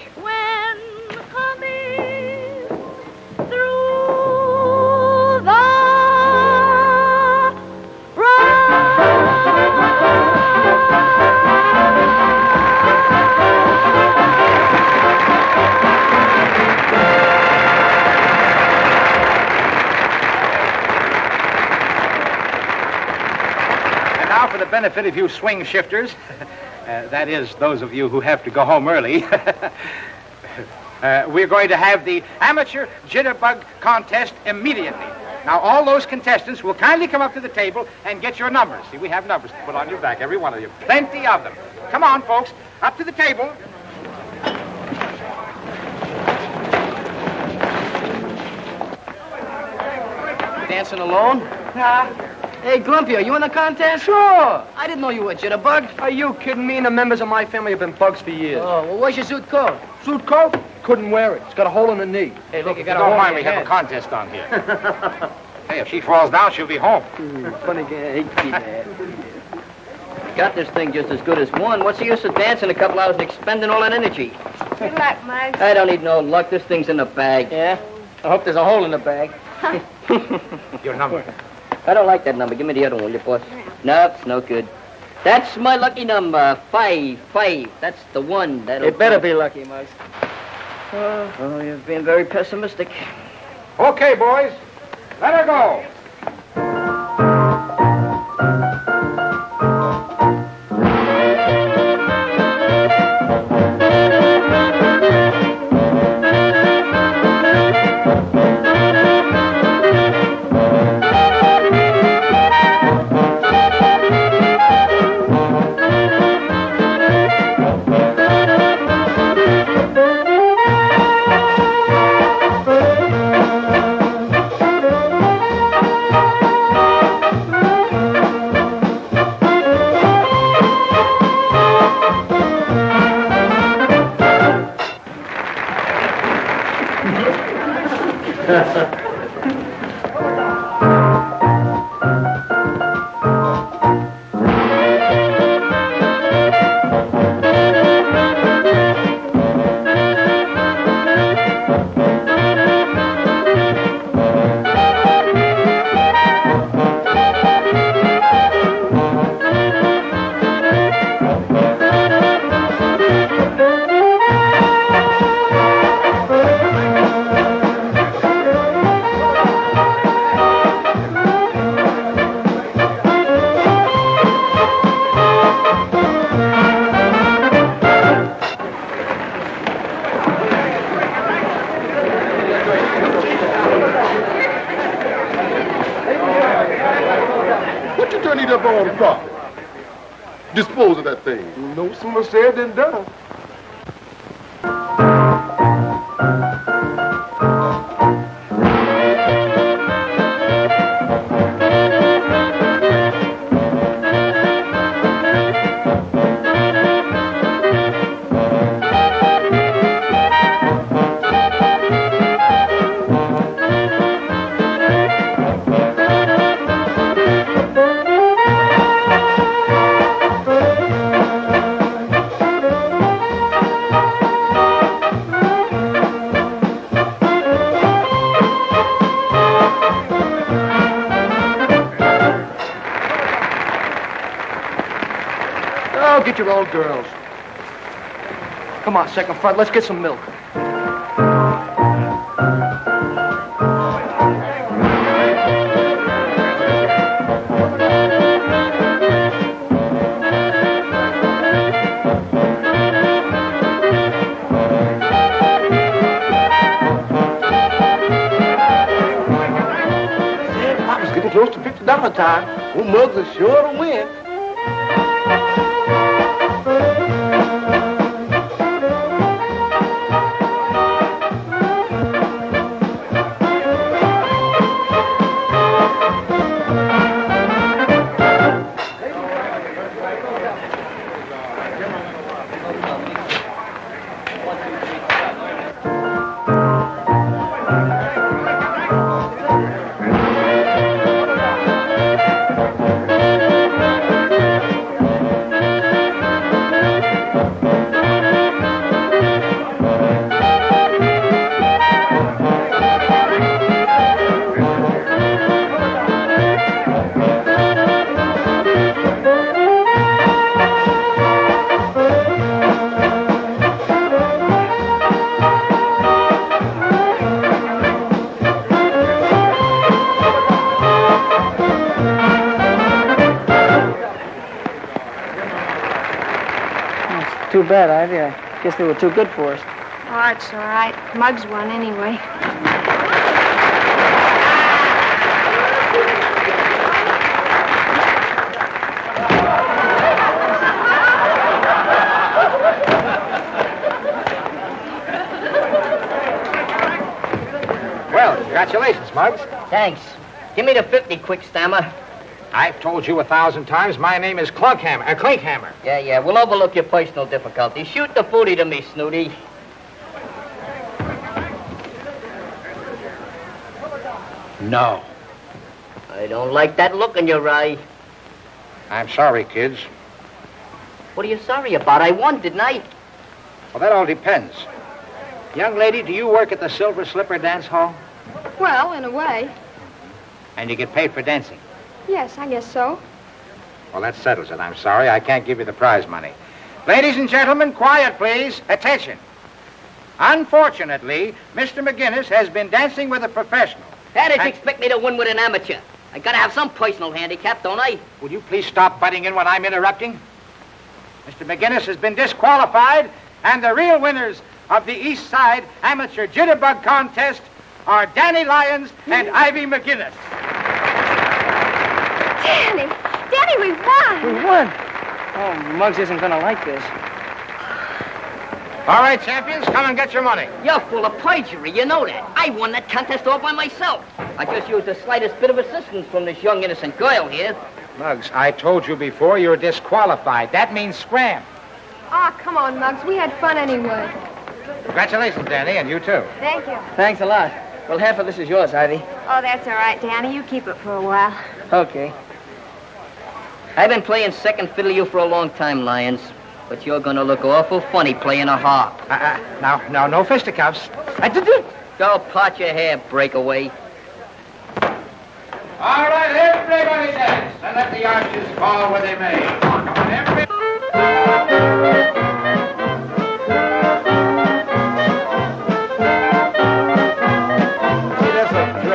For the benefit of you swing shifters, that is, those of you who have to go home early, we're going to have the amateur jitterbug contest immediately. Now, all those contestants will kindly come up to the table and get your numbers. See, we have numbers to put on your back, every one of you. Plenty of them. Come on, folks, up to the table. Dancing alone? Nah. Hey, Glumpy, are you in the contest? Sure. I didn't know you were a jitterbug. Are you kidding me? And the members of my family have been bugs for years. Oh, well, where's your suit coat? Suit coat? Couldn't wear it. It's got a hole in the knee. Hey, look, you got Don't a hole mind, in we your have head. a contest on here. Hey, if she falls down, she'll be home. Funny guy. Got this thing just as good as one. What's the use of dancing a couple hours and expending all that energy? Good luck, Muggs. I don't need no luck. This thing's in the bag. Yeah? I hope there's a hole in the bag. Your number. I don't like that number. Give me the other one, will you, boss? No, it's no good. That's my lucky number. 5. That's the one. That'll It better be lucky, Muggs. Oh, you've been very pessimistic. Okay, boys, let her go. Dispose of that thing. No sooner said than done. get your old girls. Come on, second front, let's get some milk. Close to $50 time. Well, Muggs is sure to win. Too bad, Ivy. I guess they were too good for us. Oh, it's all right. Muggs won anyway. Well, congratulations, Muggs. Thanks. Give me the 50 quick, Stammer. I've told you 1,000 times my name is Clinkhammer. Yeah, we'll overlook your personal difficulties. Shoot the booty to me, Snooty. No. I don't like that look in your eye. I'm sorry, kids. What are you sorry about? I won, didn't I? Well, that all depends. Young lady, do you work at the Silver Slipper Dance Hall? Well, in a way. And you get paid for dancing? Yes, I guess so. Well, that settles it. I'm sorry. I can't give you the prize money. Ladies and gentlemen, quiet, please. Attention. Unfortunately, Mr. McGinnis has been dancing with a professional. How did you expect me to win with an amateur? I gotta have some personal handicap, don't I? Will you please stop butting in when I'm interrupting? Mr. McGinnis has been disqualified, and the real winners of the Eastside Amateur Jitterbug Contest are Danny Lyons and Ivy McGinnis. Danny, we won! We won? Oh, Muggs isn't gonna like this. All right, champions, come and get your money. You're full of perjury, you know that. I won that contest all by myself. I just used the slightest bit of assistance from this young, innocent girl here. Muggs, I told you before you're disqualified. That means scram. Oh, come on, Muggs. We had fun anyway. Congratulations, Danny, and you too. Thank you. Thanks a lot. Well, half of this is yours, Ivy. Oh, that's all right, Danny. You keep it for a while. Okay. I've been playing second fiddle to you for a long time, Lyons. But you're gonna look awful funny playing a harp. Now, no fisticuffs. Go part your hair, breakaway. All right, everybody dance, and let the arches fall where they may. Come on, everybody.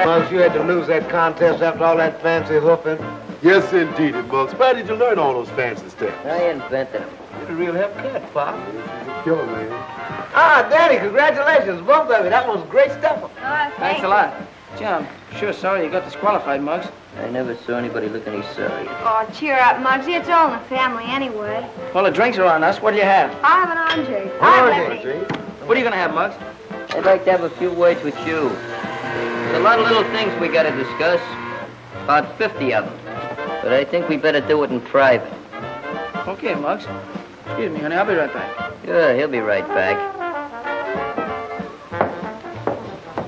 Muggs, you had to lose that contest after all that fancy hoofing. Yes, indeed, Muggs. Where did you learn all those fancy steps? I invented them. You're a real help cat, Pop. You're a killer, man. Ah, Danny, congratulations, both of you. That was great stuff. Thanks a lot. Gee, I'm sure sorry you got disqualified, Muggs. I never saw anybody look any sorry. Oh, cheer up, Muggsy. It's all in the family anyway. Well, the drinks are on us. What do you have? I have an Andre. What are you going to have, Muggs? I'd like to have a few words with you. There's a lot of little things we got to discuss. About 50 of them. But I think we better do it in private. Okay, Muggs. Excuse me, honey. I'll be right back. Sure, he'll be right back.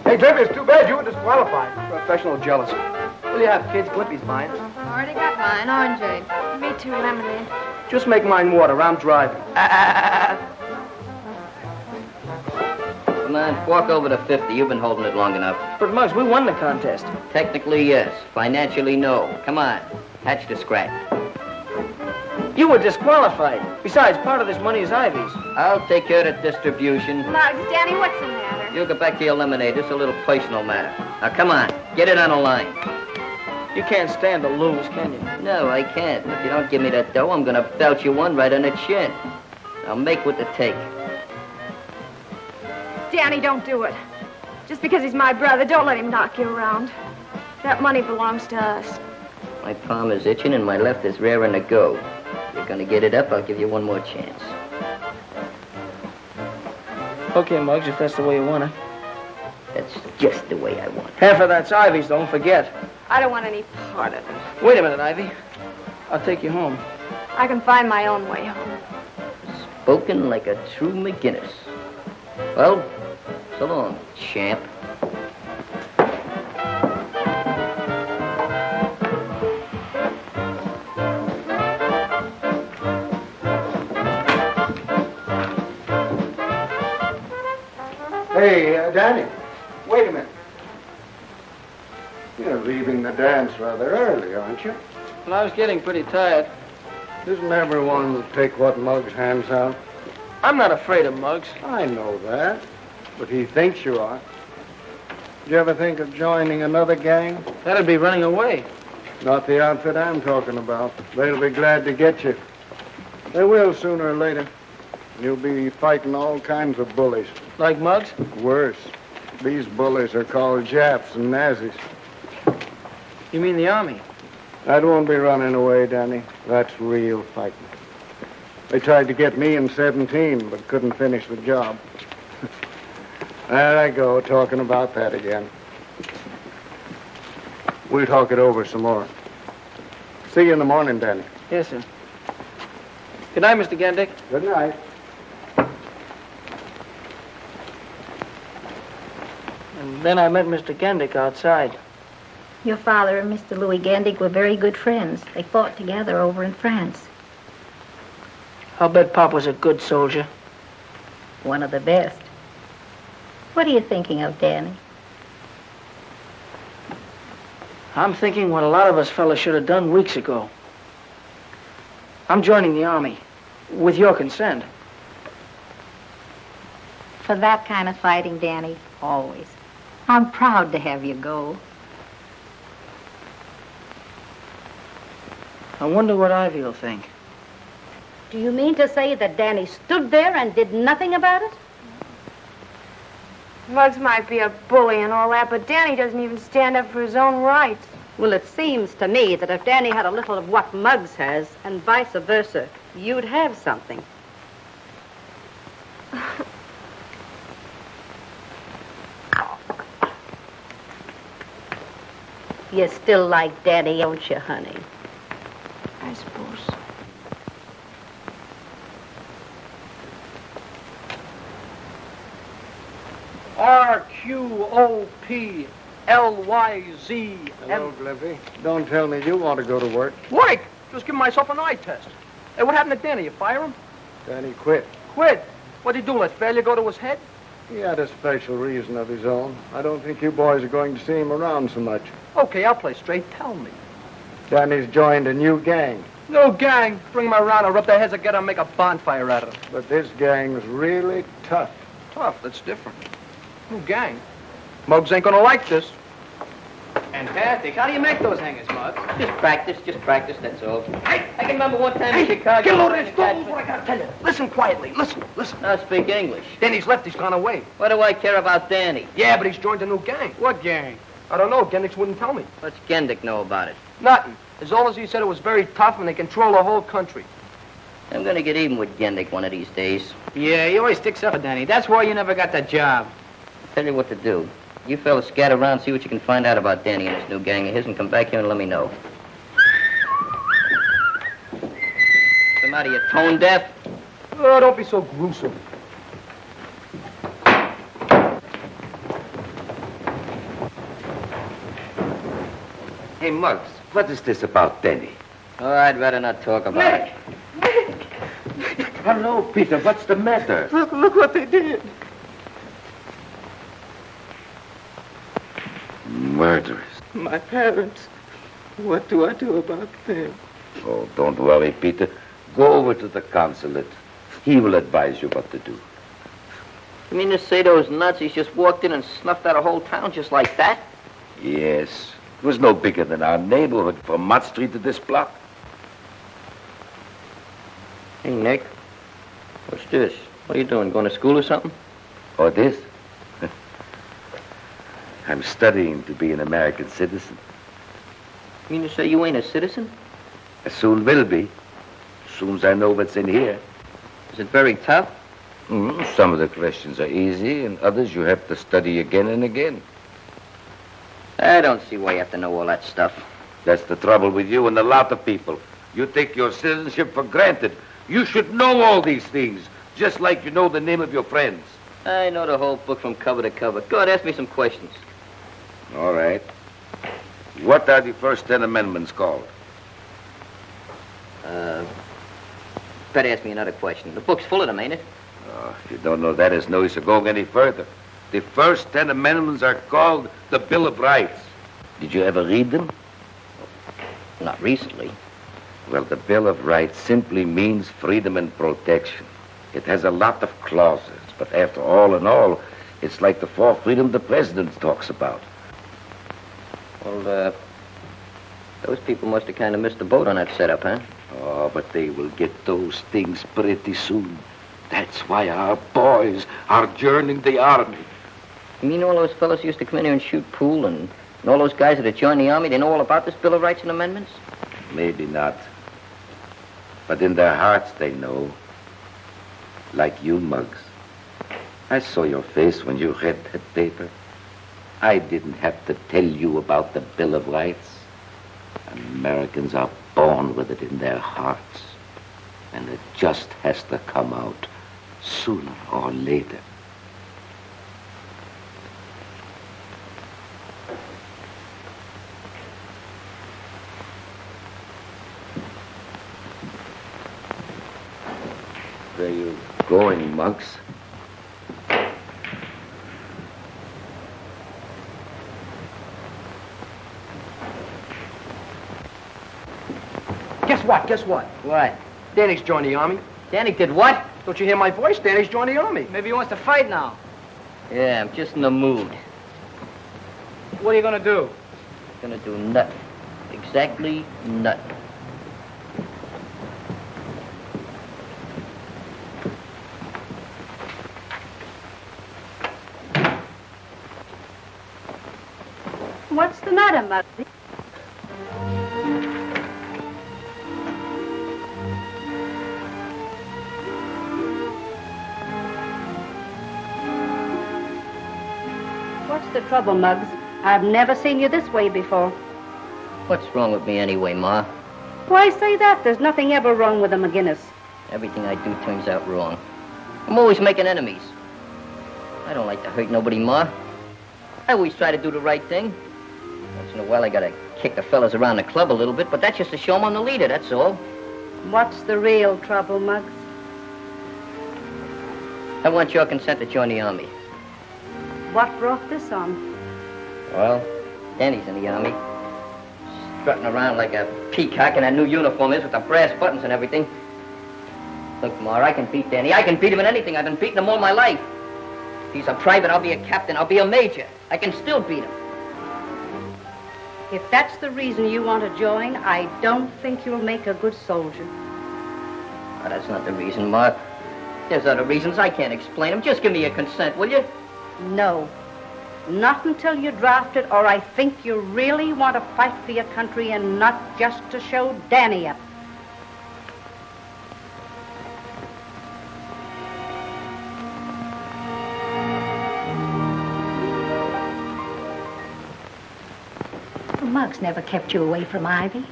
Hey, Clippy, it's too bad you were disqualified. Professional jealousy. What do you have, kids? Clippy's mine. Already got mine, orange. Me too, lemonade. Just make mine water. I'm driving. Come on, fork over to 50. You've been holding it long enough. But, Muggs, we won the contest. Technically, yes. Financially, no. Come on. Hatch the scratch. You were disqualified. Besides, part of this money is Ivy's. I'll take care of the distribution. Muggs, Danny, what's the matter? You go back to your lemonade. It's a little personal matter. Now, come on. Get it on the line. You can't stand to lose, can you? No, I can't. If you don't give me that dough, I'm going to belt you one right on the chin. Now, make with the take. Danny, don't do it. Just because he's my brother, don't let him knock you around. That money belongs to us. My palm is itching and my left is raring to go. If you're going to get it up, I'll give you one more chance. Okay, Muggs, if that's the way you want it. That's just the way I want it. Half of that's Ivy's, don't forget. I don't want any part of it. Wait a minute, Ivy. I'll take you home. I can find my own way home. Spoken like a true McGinnis. Well, so long, champ. Hey, Danny, wait a minute. You're leaving the dance rather early, aren't you? Well, I was getting pretty tired. Doesn't everyone take what Muggs hands out? I'm not afraid of Muggs. I know that, but he thinks you are. Do you ever think of joining another gang? That'd be running away. Not the outfit I'm talking about. They'll be glad to get you. They will sooner or later. You'll be fighting all kinds of bullies. Like Muggs? Worse. These bullies are called Japs and Nazis. You mean the Army? That won't be running away, Danny. That's real fighting. They tried to get me in 17, but couldn't finish the job. There I go, talking about that again. We'll talk it over some more. See you in the morning, Danny. Yes, sir. Good night, Mr. Gendick. Good night. And then I met Mr. Gendick outside. Your father and Mr. Louis Gandick were very good friends. They fought together over in France. I'll bet Pop was a good soldier. One of the best. What are you thinking of, Danny? I'm thinking what a lot of us fellas should have done weeks ago. I'm joining the Army, with your consent. For that kind of fighting, Danny, always. I'm proud to have you go. I wonder what Ivy will think. Do you mean to say that Danny stood there and did nothing about it? Muggs might be a bully and all that, but Danny doesn't even stand up for his own rights. Well, it seems to me that if Danny had a little of what Muggs has, and vice versa, you'd have something. You still like Daddy, don't you, honey? I suppose. RQOPLYZ. Hello, Glimpy. Don't tell me you want to go to work. Work? Just giving myself an eye test. Hey, what happened to Danny? You fire him? Danny quit. Quit? What'd he do? Let failure go to his head? He had a special reason of his own. I don't think you boys are going to see him around so much. Okay, I'll play straight. Tell me. Danny's joined a new gang. No gang. Bring him around. I'll rub their heads together and make a bonfire out of them. But this gang's really tough. Tough? That's different. New gang. Muggs ain't gonna like this. Fantastic. How do you make those hangers, Muggs? Just practice, that's all. Hey, I can remember one time in Chicago. Get a load of this. Don't move what I gotta tell you. Listen quietly. Listen. Now speak English. Danny's left. He's gone away. What do I care about Danny? Yeah, but he's joined a new gang. What gang? I don't know. Gendick wouldn't tell me. What's Gendick know about it? Nothing. As long as he said it was very tough and they control the whole country. I'm gonna get even with Gendick one of these days. Yeah, he always sticks up for Danny. That's why you never got that job. Tell you what to do. You fellas scatter around, see what you can find out about Danny and his new gang of his, and come back here and let me know. What's the matter, you tone deaf? Oh, don't be so gruesome. Hey, Muggs, what is this about Danny? Oh, I'd rather not talk about it. Hello, Peter, what's the matter? Look what they did. Murderers. My parents. What do I do about them? Oh, don't worry, Peter. Go over to the consulate. He will advise you what to do. You mean to say those Nazis just walked in and snuffed out a whole town just like that? Yes. It was no bigger than our neighborhood from Mott Street to this block. Hey, Nick. What's this? What are you doing? Going to school or something? Oh, this? I'm studying to be an American citizen. You mean to say you ain't a citizen? I soon will be. As soon as I know what's in here. Is it very tough? Some of the questions are easy, and others you have to study again and again. I don't see why you have to know all that stuff. That's the trouble with you and a lot of people. You take your citizenship for granted. You should know all these things, just like you know the name of your friends. I know the whole book from cover to cover. Go ahead, ask me some questions. All right. What are the first 10 amendments called? Better ask me another question. The book's full of them, ain't it? Oh, if you don't know that, it's no use of going any further. The first 10 amendments are called the Bill of Rights. Did you ever read them? Not recently. Well, the Bill of Rights simply means freedom and protection. It has a lot of clauses, but after all in all, it's like the fourth freedom the president talks about. Well, those people must have kind of missed the boat on that setup, huh? Oh, but they will get those things pretty soon. That's why our boys are joining the army. You mean all those fellas used to come in here and shoot pool, and all those guys that have joined the army, they know all about this Bill of Rights and Amendments? Maybe not. But in their hearts they know. Like you, Muggs. I saw your face when you read that paper. I didn't have to tell you about the Bill of Rights. Americans are born with it in their hearts. And it just has to come out sooner or later. Where are you going, Muggs? Guess what? What? Danny's joined the army. Danny did what? Don't you hear my voice? Danny's joined the army. Maybe he wants to fight now. Yeah, I'm just in the mood. What are you gonna do? Gonna do nothing. Exactly nothing. What's the matter, Muggsy? What's the trouble, Muggs? I've never seen you this way before. What's wrong with me anyway, Ma? Why say that? There's nothing ever wrong with a McGinnis. Everything I do turns out wrong. I'm always making enemies. I don't like to hurt nobody, Ma. I always try to do the right thing. Once in a while, I gotta kick the fellas around the club a little bit, but that's just to show them I'm the leader, that's all. What's the real trouble, Muggs? I want your consent to join the army. What brought this on? Well, Danny's in the army. Strutting around like a peacock in that new uniform is with the brass buttons and everything. Look, Ma, I can beat Danny. I can beat him in anything. I've been beating him all my life. If he's a private, I'll be a captain. I'll be a major. I can still beat him. If that's the reason you want to join, I don't think you'll make a good soldier. Oh, that's not the reason, Ma. There's other reasons. I can't explain them. Just give me your consent, will you? No. Not until you're drafted, or I think you really want to fight for your country and not just to show Danny up. Muggs never kept you away from Ivy.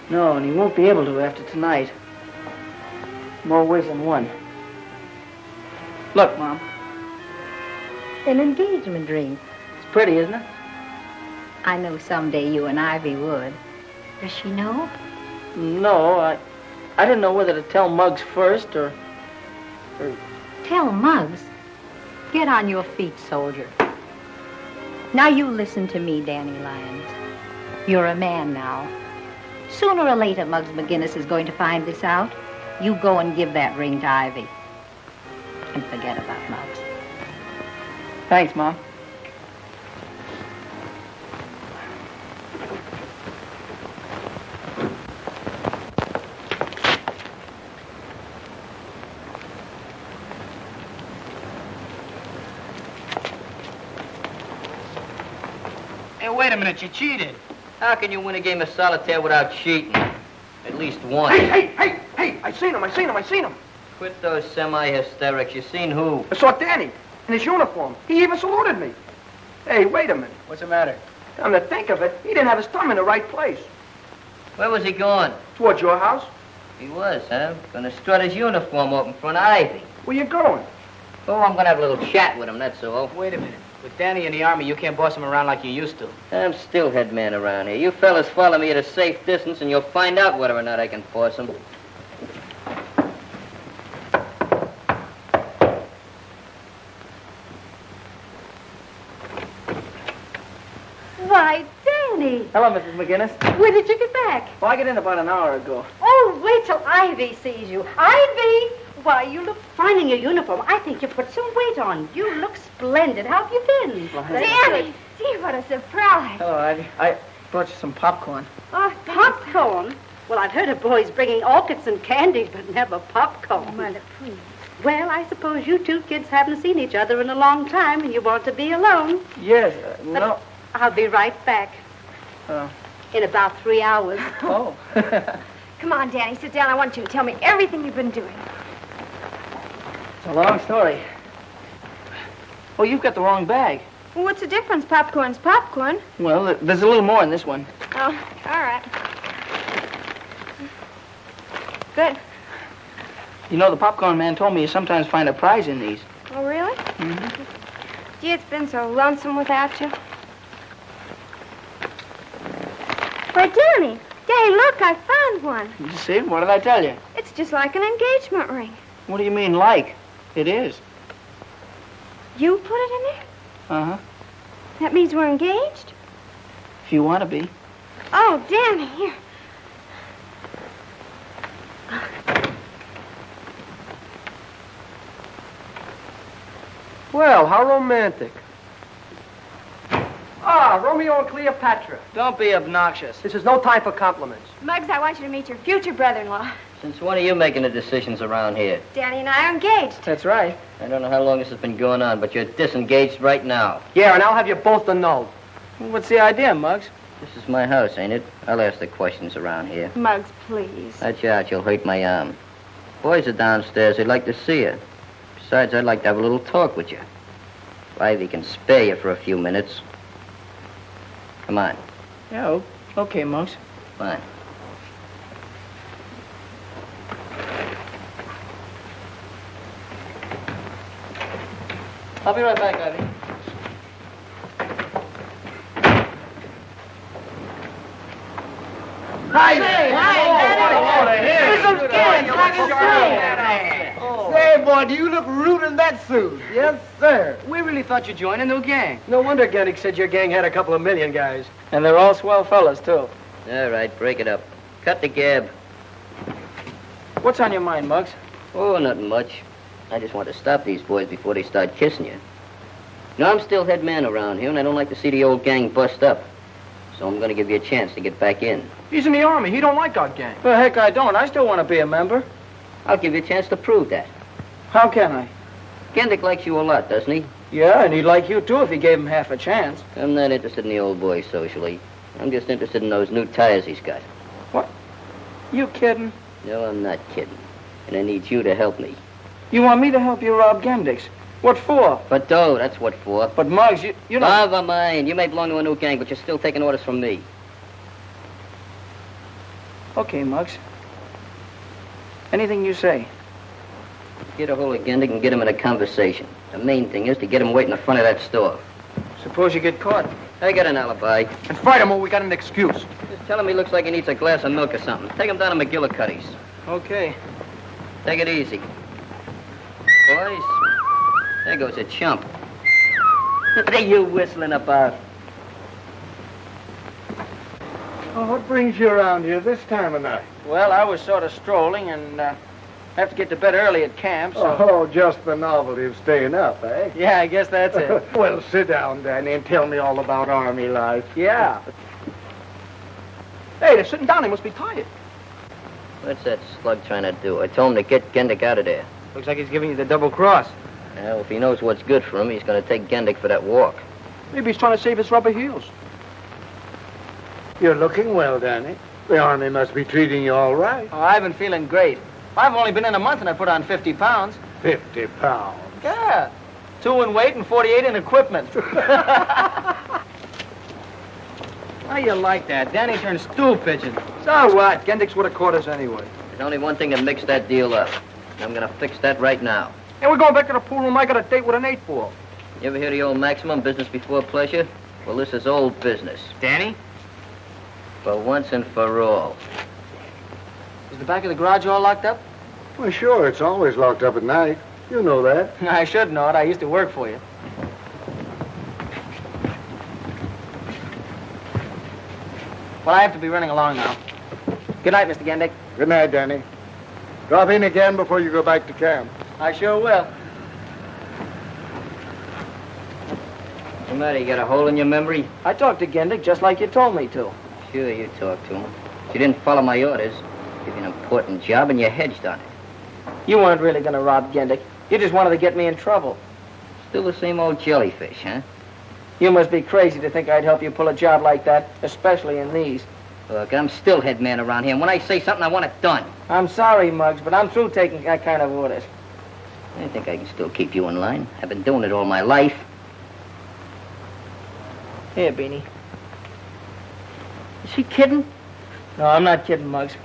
No, and he won't be able to after tonight. More ways than one. Look, Mom. An engagement ring. It's pretty, isn't it? I know someday you and Ivy would. Does she know? No, I didn't know whether to tell Muggs first or... Tell Muggs. Get on your feet, soldier. Now you listen to me, Danny Lyons. You're a man now. Sooner or later, Muggs McGinnis is going to find this out. You go and give that ring to Ivy. And forget about Muggs. Thanks, Mom. Hey, wait a minute, you cheated. How can you win a game of solitaire without cheating? At least once. Hey, I seen him. Quit those semi-hysterics. You seen who? I saw Danny in his uniform. He even saluted me. Hey, wait a minute. What's the matter? Come to think of it, he didn't have his thumb in the right place. Where was he going? Towards your house. He was, huh? Gonna strut his uniform up in front of Ivy. Where you going? Oh, I'm gonna have a little chat with him, that's all. Wait a minute. With Danny in the Army, you can't boss him around like you used to. I'm still head man around here. You fellas follow me at a safe distance and you'll find out whether or not I can force him. Why, Danny! Hello, Mrs. McGinnis. When did you get back? Well, I got in about an hour ago. Oh, wait till Ivy sees you. Ivy! Why, you look fine in your uniform. I think you put some weight on. You look splendid. How have you been? Danny! Gee, what a surprise. Hello, Ivy. I brought you some popcorn. Oh, popcorn? Well, I've heard of boys bringing orchids and candy, but never popcorn. Mother, please. Well, I suppose you two kids haven't seen each other in a long time and you want to be alone. Yes, no. I'll be right back. In about 3 hours. Oh. Come on, Danny, sit down. I want you to tell me everything you've been doing. It's a long story. Oh, you've got the wrong bag. Well, what's the difference? Popcorn's popcorn. Well, there's a little more in this one. Oh, all right. Good. You know, the popcorn man told me you sometimes find a prize in these. Oh, really? Mm-hmm. Gee, it's been so lonesome without you. Why, Danny, look, I found one. You see? What did I tell you? It's just like an engagement ring. What do you mean, like? It is. You put it in there? Uh-huh. That means we're engaged? If you want to be. Oh, Danny, here. Well, how romantic. Ah, Romeo and Cleopatra. Don't be obnoxious. This is no time for compliments. Muggs, I want you to meet your future brother-in-law. Since when are you making the decisions around here? Danny and I are engaged. That's right. I don't know how long this has been going on, but you're disengaged right now. Yeah, and I'll have you both to know. What's the idea, Muggs? This is my house, ain't it? I'll ask the questions around here. Muggs, please. Watch out, you'll hurt my arm. Boys are downstairs. They'd like to see you. Besides, I'd like to have a little talk with you. If Ivy can spare you for a few minutes. Come on. Yeah, okay, Muggs. Fine. I'll be right back, Ivy. Say, boy, do you look rude in that suit? Yes, sir. We really thought you'd join a new gang. No wonder Gennick said your gang had a couple of million guys. And they're all swell fellas, too. All right, break it up. Cut the gab. What's on your mind, Muggs? Oh, nothing much. I just want to stop these boys before they start kissing you. You know, I'm still head man around here, and I don't like to see the old gang bust up. So I'm going to give you a chance to get back in. He's in the Army. He don't like our gang. Well, heck, I don't. I still want to be a member. I'll give you a chance to prove that. How can I? Gendick likes you a lot, doesn't he? Yeah, and he'd like you, too, if he gave him half a chance. I'm not interested in the old boy socially. I'm just interested in those new tires he's got. What? You kidding? No, I'm not kidding. And I need you to help me. You want me to help you rob Gendick's? What for? For dough, that's what for. But, Muggs, you don't... Never mind. You may belong to a new gang, but you're still taking orders from me. Okay, Muggs. Anything you say. Get a hold of Gendick and get him in a conversation. The main thing is to get him waiting in front of that store. Suppose you get caught. I got an alibi. And fight him or we got an excuse. Just tell him he looks like he needs a glass of milk or something. Take him down to McGillicuddy's. Okay. Take it easy. Boys, there goes a chump. What are you whistling about? Oh, what brings you around here this time of night? Well, I was sort of strolling and have to get to bed early at camp, so... Oh, just the novelty of staying up, eh? Yeah, I guess that's it. Well, sit down, Danny, and tell me all about Army life. Yeah. Hey, they're sitting down. They must be tired. What's that slug trying to do? I told him to get Gendick out of there. Looks like he's giving you the double cross. Well, if he knows what's good for him, he's going to take Gendick for that walk. Maybe he's trying to save his rubber heels. You're looking well, Danny. The Army must be treating you all right. Oh, I've been feeling great. I've only been in a month and I put on 50 pounds. 50 pounds? Yeah. 2 in weight and 48 in equipment. How you like that? Danny turned stool pigeon. So what? Gendick's would have caught us anyway. There's only one thing that makes that deal up. I'm going to fix that right now. And we're going back to the pool room. I got a date with an 8-ball. You ever hear the old maximum, business before pleasure? Well, this is old business. Danny? For once and for all. Is the back of the garage all locked up? Well, sure. It's always locked up at night. You know that. I should know it. I used to work for you. Well, I have to be running along now. Good night, Mr. Gendick. Good night, Danny. Drop in again before you go back to camp. I sure will. What's the matter? You got a hole in your memory? I talked to Gendick just like you told me to. Sure, you talked to him. You didn't follow my orders. Give you an important job and you hedged on it. You weren't really going to rob Gendick. You just wanted to get me in trouble. Still the same old jellyfish, huh? You must be crazy to think I'd help you pull a job like that, especially in these. Look, I'm still head man around here, and when I say something, I want it done. I'm sorry, Muggs, but I'm through taking that kind of orders. I think I can still keep you in line. I've been doing it all my life. Here, Beanie. Is she kidding? No, I'm not kidding, Muggs.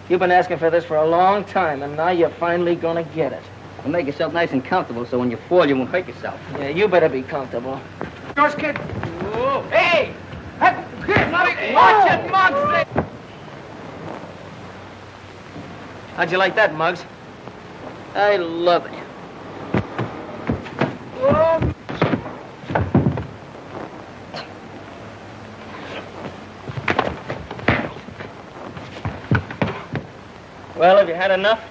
You've been asking for this for a long time, and now you're finally gonna get it. Well, make yourself nice and comfortable so when you fall, you won't hurt yourself. Yeah, you better be comfortable. Yours, kid. Whoa. Hey! Watch it, Muggs! How'd you like that, Muggs? I love it. Whoa. Well, have you had enough?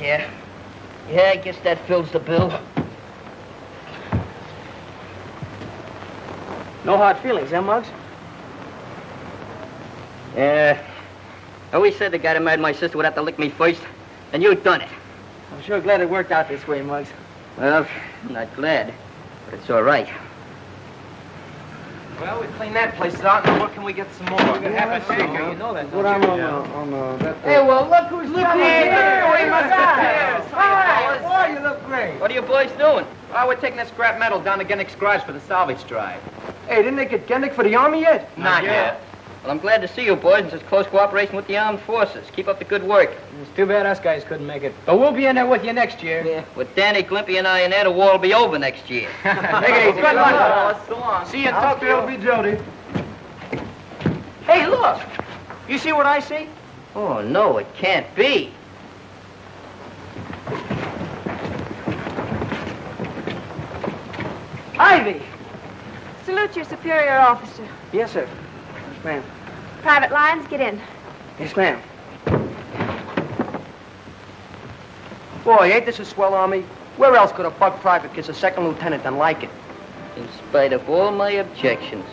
Yeah. Yeah, I guess that fills the bill. No hard feelings, huh, Muggs? Yeah. I always said the guy that married my sister would have to lick me first, and you've done it. I'm sure glad it worked out this way, Muggs. Well, I'm not glad, but it's all right. Well, we cleaned that place out. Now, what can we get some more? We can have a shaker. You know that, Put on that. Hey, well, look who's coming here. We must have All right, boy, you look great. What are you boys doing? Well, we're taking that scrap metal down to Gendick's garage for the salvage drive. Hey, didn't they get Gendick for the Army yet? Not yet. Well, I'm glad to see you boys in such close cooperation with the armed forces. Keep up the good work. It's too bad us guys couldn't make it. But we'll be in there with you next year. Yeah. With Danny, Glimpy, and I in there, the war will be over next year. Take it easy. Good luck. So long. See you in Tokyo. Be Jody. Hey, look. You see what I see? Oh, no, it can't be. Ivy. Salute your superior officer. Yes, sir. Yes, ma'am. Private Lyons, get in. Yes, ma'am. Boy, ain't this a swell Army? Where else could a bug private kiss a second lieutenant than like it? In spite of all my objections.